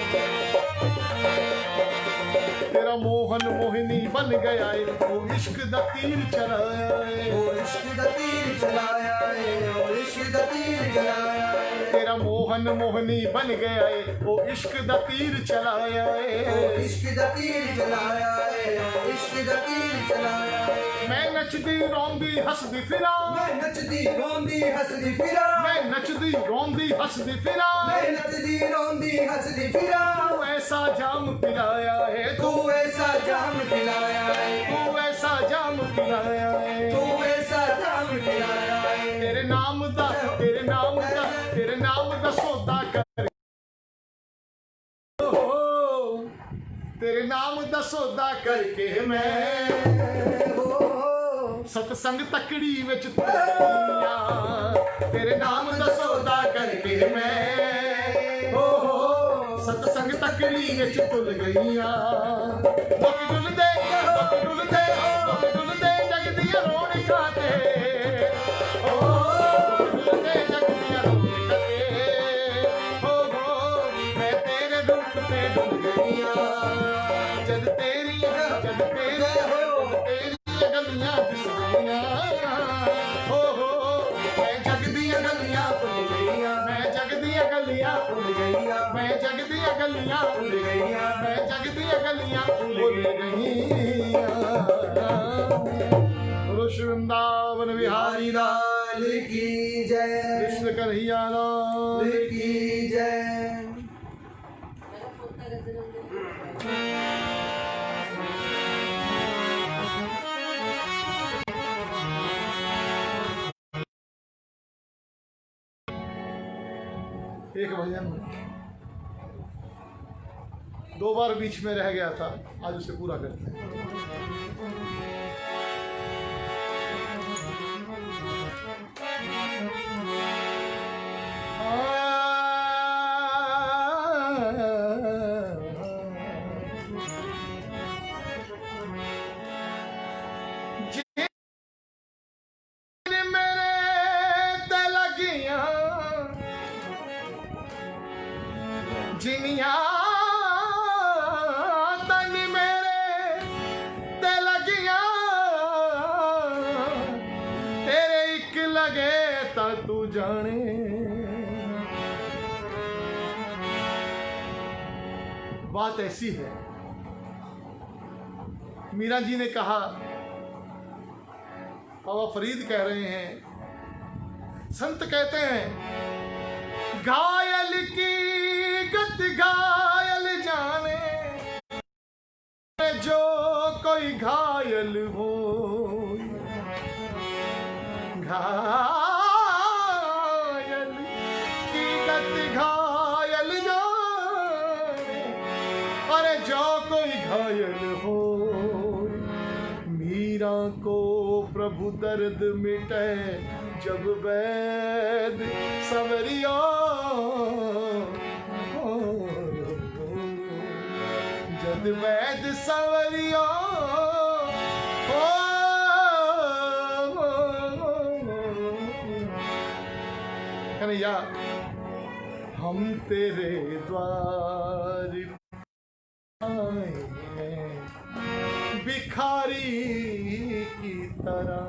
तेरा मोहन मोहिनी बन गया है वो इश्क दा तीर चलाया है ओ इश्क दा तीर चलाया है ओ इश्क दा तीर चलाया है तेरा मोहन मोहनी बन गया है वो इश्क दा तीर चलाया ओ है इश्क दा तीर चलाया है ओ इश्क दा तीर चलाया है मैं नचदी रोंदी हसदी फिरा मैं नचदी रोंदी हसदी फिरा मैं नचदी रोंदी हसदी फिरा मैं नचदी रोंदी हसदी फिरा तू ऐसा जाम पिलाया है तू ऐसा जाम पिलाया है तू ऐसा जाम पिलाया है तू ऐसा जाम पिलाया है तेरे नाम दा सौदा कर तेरे नाम दा सौदा करके मैं सतसंग तकड़ी विच तुल गईयां तेरे नाम दा सौदा करके मैं सतसंग तकड़ी विच तुल गईयां लोकी डुलदे जग दियां रौनकां ते डुलदे जग दियां रौनकां ते मैं तेरे रूप ते डुल गईयां जद तेरी गलियां दिस गईयां मैं जग दियां गलियां भुल गईयां मैं जग दियां गलियां भूल गईया मैं जग दियां गलियां भूल गईया मैं जग दियां गलियां भुल गईयां बोलो श्री वृंदावन बिहारी लाल की जय कृष्ण कन्हैया लाल की जय एक भजन 2 बार बीच में रह गया था आज उसे पूरा करते हैं जिनिया तन मेरे ते लगिया जाने। बात ऐसी है, मीरा जी ने कहा, बाबा फरीद कह रहे हैं, संत कहते हैं, घायल की गत घायल जाने, जो कोई घायल हो, घायल की गत घायल जाने, अरे जो कोई घायल हो। मीरा को प्रभु दर्द मिटे जब वैद सवरिया, जब वैद सवरिया कन्हैया, हम तेरे द्वार आए हैं भिखारी की तरह,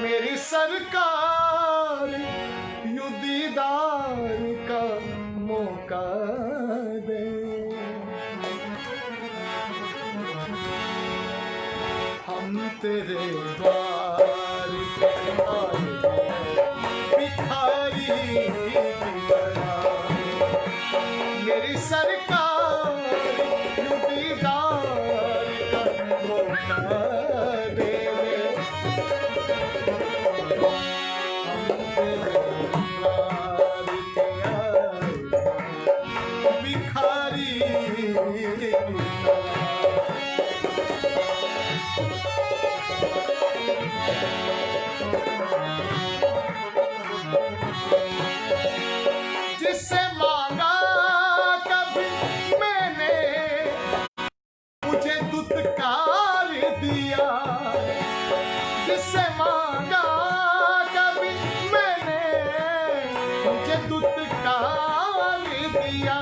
मेरी सरकार यूं दीदार का मौका दे। हम तेरे द्वार पे आए भिखारी की तरह, मेरी सरकार यूं दीदार का मौका दे। जिससे मांगा कभी मैंने, मुझे दुत्कार दिया। जिससे मांगा कभी मैंने, मुझे दुत्कार दिया।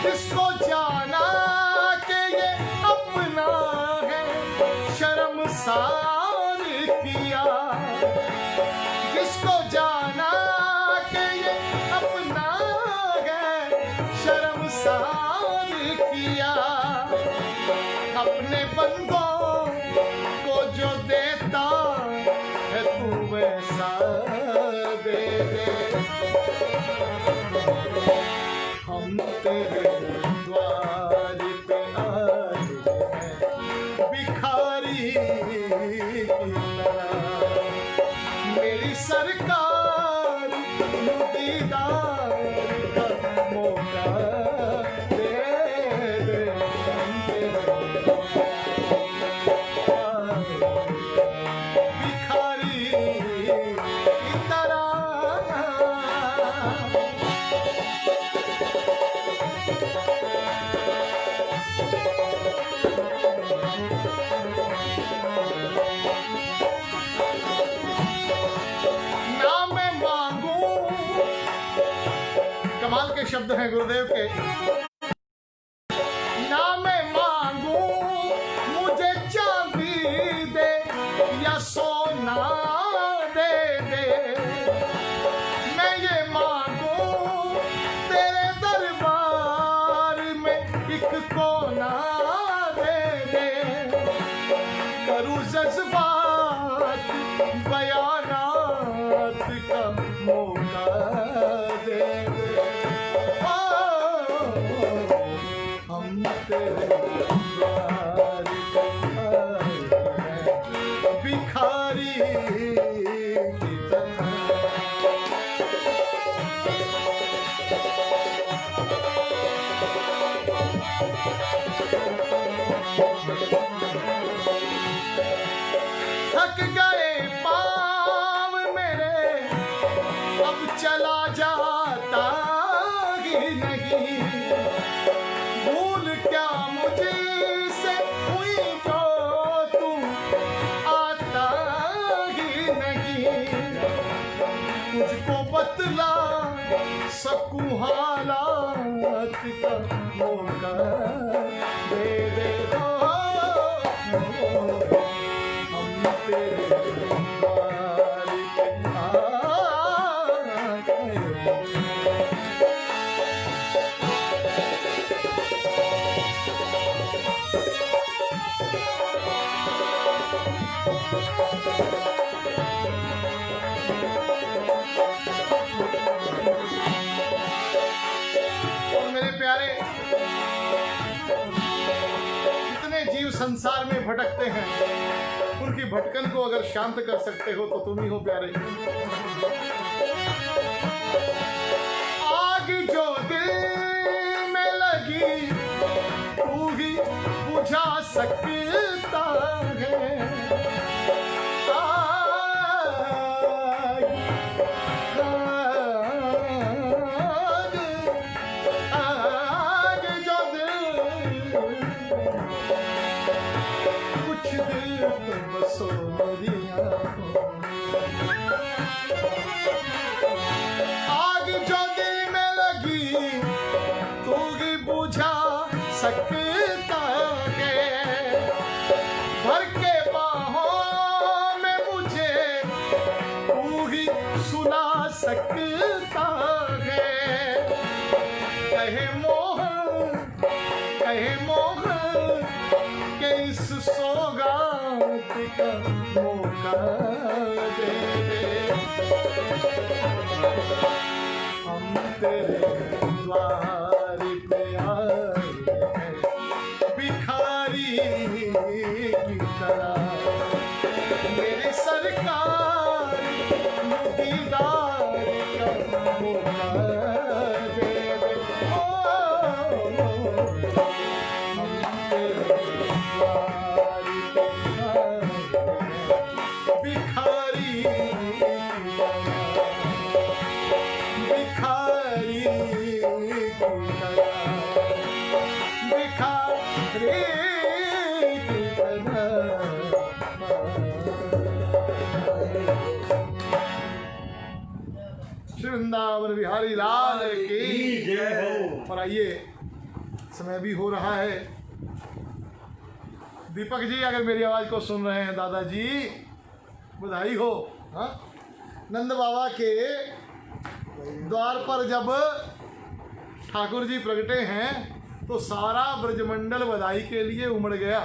जिसको जाना कि ये अपना है, शर्मसार किया। जिसको जाना कि ये अपना है, शर्मसार किया। अपने बंदों को जो देता है तू वैसा दे दे। हम तेरे द्वार पे आए हैं भिखारी की तरह, मेरी सरकार दीदार का मौका दे दे। हम तेरे भिखारी की तरह। कमाल के शब्द हैं गुरुदेव के। ना मैं मांगू मुझे चांदी दे या सोना दे दे, मैं ये मांगू तेरे दरबार में एक कोना दे दे। करूँ जज्बात बयानात का मौका दे दे। हम तेरे द्वार पे आए हैं भिखारी की तरह। थक गए पाँव मेरे, अब चला जाता ही नहीं। भूल क्या मुझसे हुई जो तू आता ही नहीं। तुझको बतला सकूं हालात का मौका दे दे। हम तेरे द्वार और मेरे प्यारे, जितने जीव संसार में भटकते हैं, उनकी भटकन को अगर शांत कर सकते हो तो तुम ही हो प्यारे। आग जो दिल में लगी तू ही बुझा सकता है। आग जो दिल, कुछ दिल पे बसो मेरी आंखों। आग जो दिल में लगी तू ही बुझा सकता है। भर के बाहों में मुझे तू ही सुना सकता है। कहे मोहन के इस सौगात का मौका दे दे। हम तेरे द्वार पे आए हैं भिखारी की तरह। मेरे सरकार दीदार का मौका दे दे। हम तेरे द्वार पे आए हैं भिखारी की तरह। भिखारी की तरह। भिखारी की तरह। श्री वृंदावन बिहारी लाल की जय हो। और आइए, समय भी हो रहा है। दीपक जी अगर मेरी आवाज को सुन रहे हैं, दादाजी बधाई हो। हाँ, नंद बाबा के द्वार पर जब ठाकुर जी प्रगटे हैं तो सारा ब्रजमंडल बधाई के लिए उमड़ गया।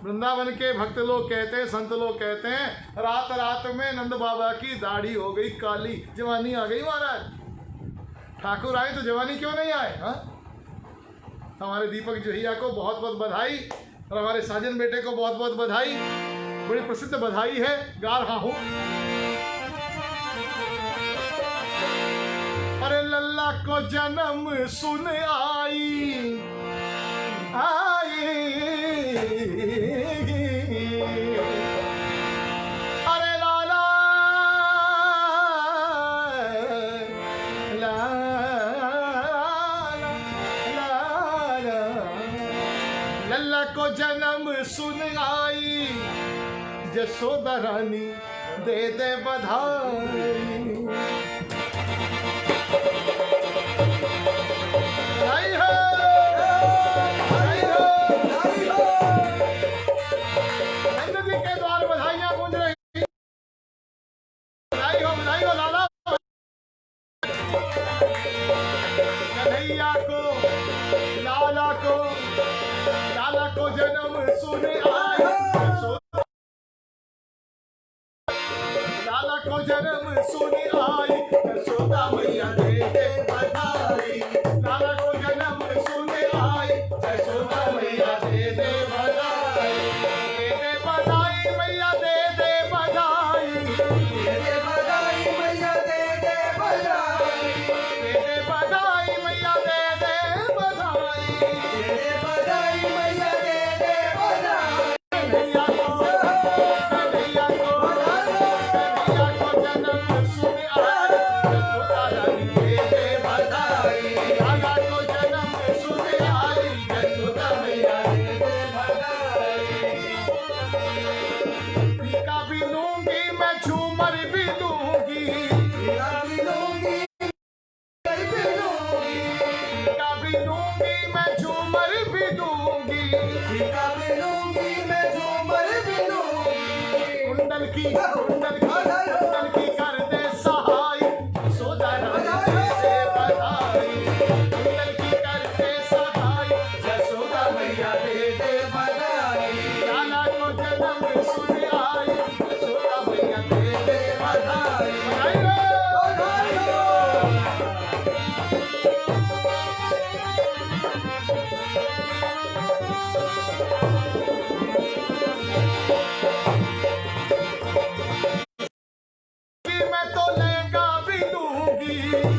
वृंदावन के भक्त लोग कहते हैं, संत लोग कहते हैं, रात रात में नंद बाबा की दाढ़ी हो गई काली, जवानी आ गई महाराज। ठाकुर आए तो जवानी क्यों नहीं आए? हाँ, हमारे दीपक जोहिया को बहुत बहुत बधाई और हमारे साजन बेटे को बहुत बहुत बधाई। बड़ी प्रसिद्ध बधाई है, गा रहा हूं। अरे लल्ला को जन्म सुन आई अरे लाला लल्ला को जन्म सुन आई, जसोदा रानी दे दे बधाई। बधाई हो, बधाई हो, बधाई हो। नंद जी के द्वार बधाइयां गूंज रही। बधाई हो लाला। कन्हैया को, लाला को, लाला को जन्म सुन आई। लाला को जन्म सुन आई, यशोदा मैया दे दे बधाई। लाला को जन्म सुन आई, यशोदा मैया दे दे बधाई। दे दे बधाई मैया दे दे बधाई। दे दे बधाई मैया दे दे बधाई। दे दे बधाई मैया दे दे बधाई। दे दे बधाई मैया दे दे बधाई। कन्हैया को, कन्हैया को, कन्हैया को जन्म सुन आई, यशोदा रानी दे दे बधाई। लाला को जन्म सुन आई, यशोदा मैया दे दे बधाई। टीका भी लूंगी मैं, झूमर भी लूंगी। टीका भी लूंगी, टीका भी लूंगी मैं, झूमर भी लूंगी। टीका भी लूंगी मैं, झूमर भी लूंगी। कुंडल की, कुंडल की, कुंडल की कर दे सहाय, यशोदा रानी दे दे बधाई। कुंडल की कर दे सहाय, यशोदा मैया दे दे बधाई। लाला को जन्म सुन आई, यशोदा मैया दे दे बधाई। बधाई हो। मैं तो लहंगा भी दूंगी,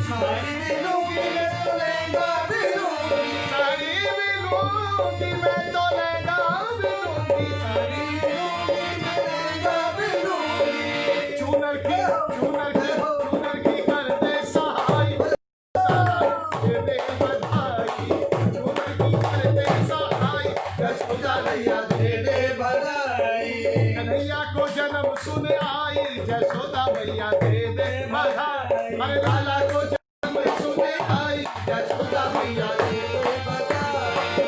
साड़ी भी लूंगी मैं तो लहंगा भी लूंगी, साड़ी भी लूंगी मैं तो लहंगा भी दूंगी, साड़ी भी लूंगी मैं लहंगा भी लूंगी। चूनर की कर दे सहाय, दे दे बधाई, चूनर की कर दे सहाय, यशोदा मैया दे दे बधाई। कन्हैया को जन्म सुन आई, यशोदा मैया दे दे बधाई। अरे लाला को जन्म सुन आई, यशोदा मैया दे दे बधाई।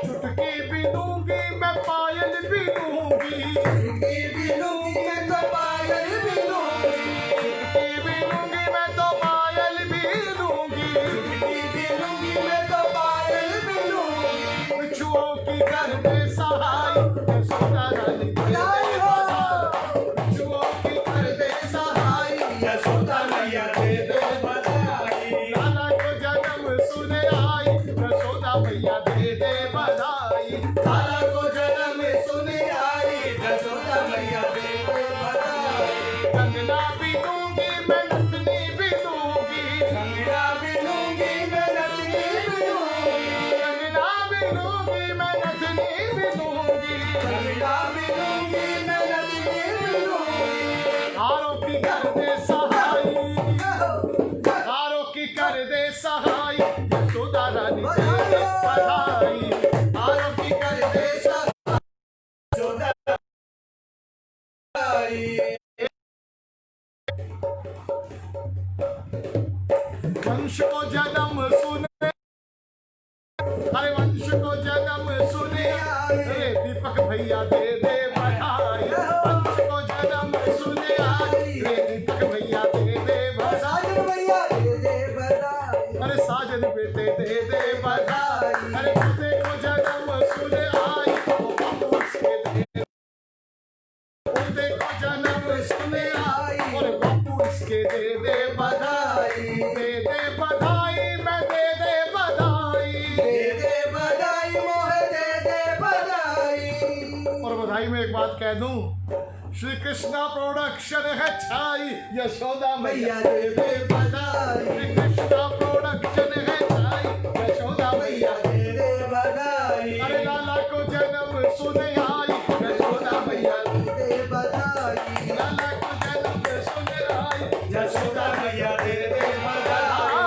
चुटकी भी दूंगी मैं पायल भी दूंगी, चुटकी भी लूंगी मैं तो पायल भी लूंगी, चुटकी भी दूंगी मैं तो पायल भी दूंगी, चुटकी भी लूंगी मैं तो पायल भी लूंगी। बिच्छुओं की कर दे सहाय, यशोदा रानी दे दे बधाई। बिच्छुओं की कर दे सहाय, यशोदा मैया दे दे बधाई। लाला को जन्म सुन आई, यशोदा मैया दे दे बधाई। लाला को जन्म सुन आई, यशोदा मैया दे दे बधाई। कंगना भी दूंगी मैं नथनी भी दूंगी, कंगना भी लूंगी मैं नथनी भी लूंगी, कंगना भी दूंगी मैं नथनी भी दूंगी, कंगना भी लूंगी मैं नथनी भी लूंगी। हारों की कर दे सहाय, हारों की कर दे सहाय, यशोदा रानी दे दे बधाई। हारों की कर दे सहाय, यशोदा बधाई। वंश को जन्म सुन, अरे वंश को जन्म सुन अरे दीपक भैया दे दे बधाई। वंश को जन्म सुन आई, रे दीपक भैया दे दे बधाई। साजन मैया दे दे बधाई। अरे साजन बेटे दे दे बधाई। अरे पोते को जन्म सुन आई, वो बापू उसके दे, पोते को जन्म सुन आई, और बापू इसके दे दे बधाई। दे दे बधाई मैं दे दे बधाई। दे दे बधाई मोहे दे दे बधाई। और बधाई में एक बात कह दूं, श्री कृष्णा प्रोडक्शन है छाई, यशोदा मैया मैया दे दे बधाई। श्री कृष्णा प्रोडक्शन है छाई, यशोदा मैया। दे दे बधाई। अरे लाला को जन्म सुन आई, यशोदा मैया दे दे बधाई। लाला को जन्म सुन आई, यशोदा मैया दे दे बधाई।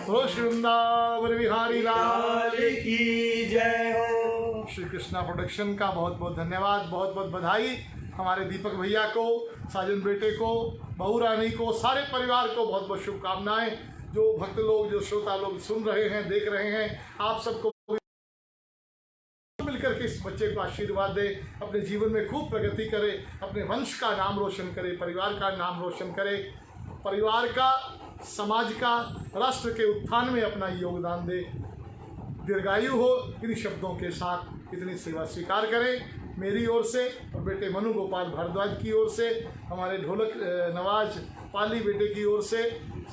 ओ वृंदावन बिहारी लाल की जय हो। श्री कृष्णा प्रोडक्शन का बहुत बहुत धन्यवाद, बहुत बहुत बधाई हमारे दीपक भैया को, साजन बेटे को, बहू रानी को, सारे परिवार को बहुत बहुत शुभकामनाएं। जो भक्त लोग, जो श्रोता लोग सुन रहे हैं, देख रहे हैं, आप सबको मिलकर के इस बच्चे को आशीर्वाद दे, अपने जीवन में खूब प्रगति करे, अपने वंश का नाम रोशन करे, परिवार का नाम रोशन करे, परिवार का, समाज का, राष्ट्र के उत्थान में अपना योगदान दे। दीर्घायु हो, इन शब्दों के साथ इतनी सेवा स्वीकार करें मेरी ओर से और बेटे मनु गोपाल भारद्वाज की ओर से, हमारे ढोलक नवाज पाली बेटे की ओर से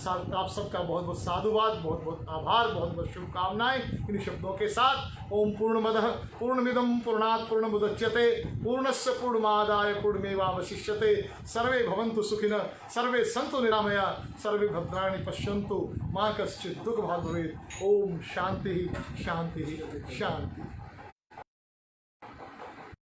आप सबका बहुत बहुत साधुवाद, बहुत बहुत आभार, बहुत बहुत शुभकामनाएं। इन शब्दों के साथ ओम पूर्णमदः पूर्णमिदं पूर्णात् पूर्णमुदच्यते पूर्णस्य पूर्णमादाय पूर्णमेवावशिष्यते। सर्वे भवन्तु सुखिनः, सर्वे सन्तु निरामया, सर्वे भद्राणि पश्यन्तु, मा कश्चित् दुःखभाग् भवेत्। ओम शांति शांति शांति।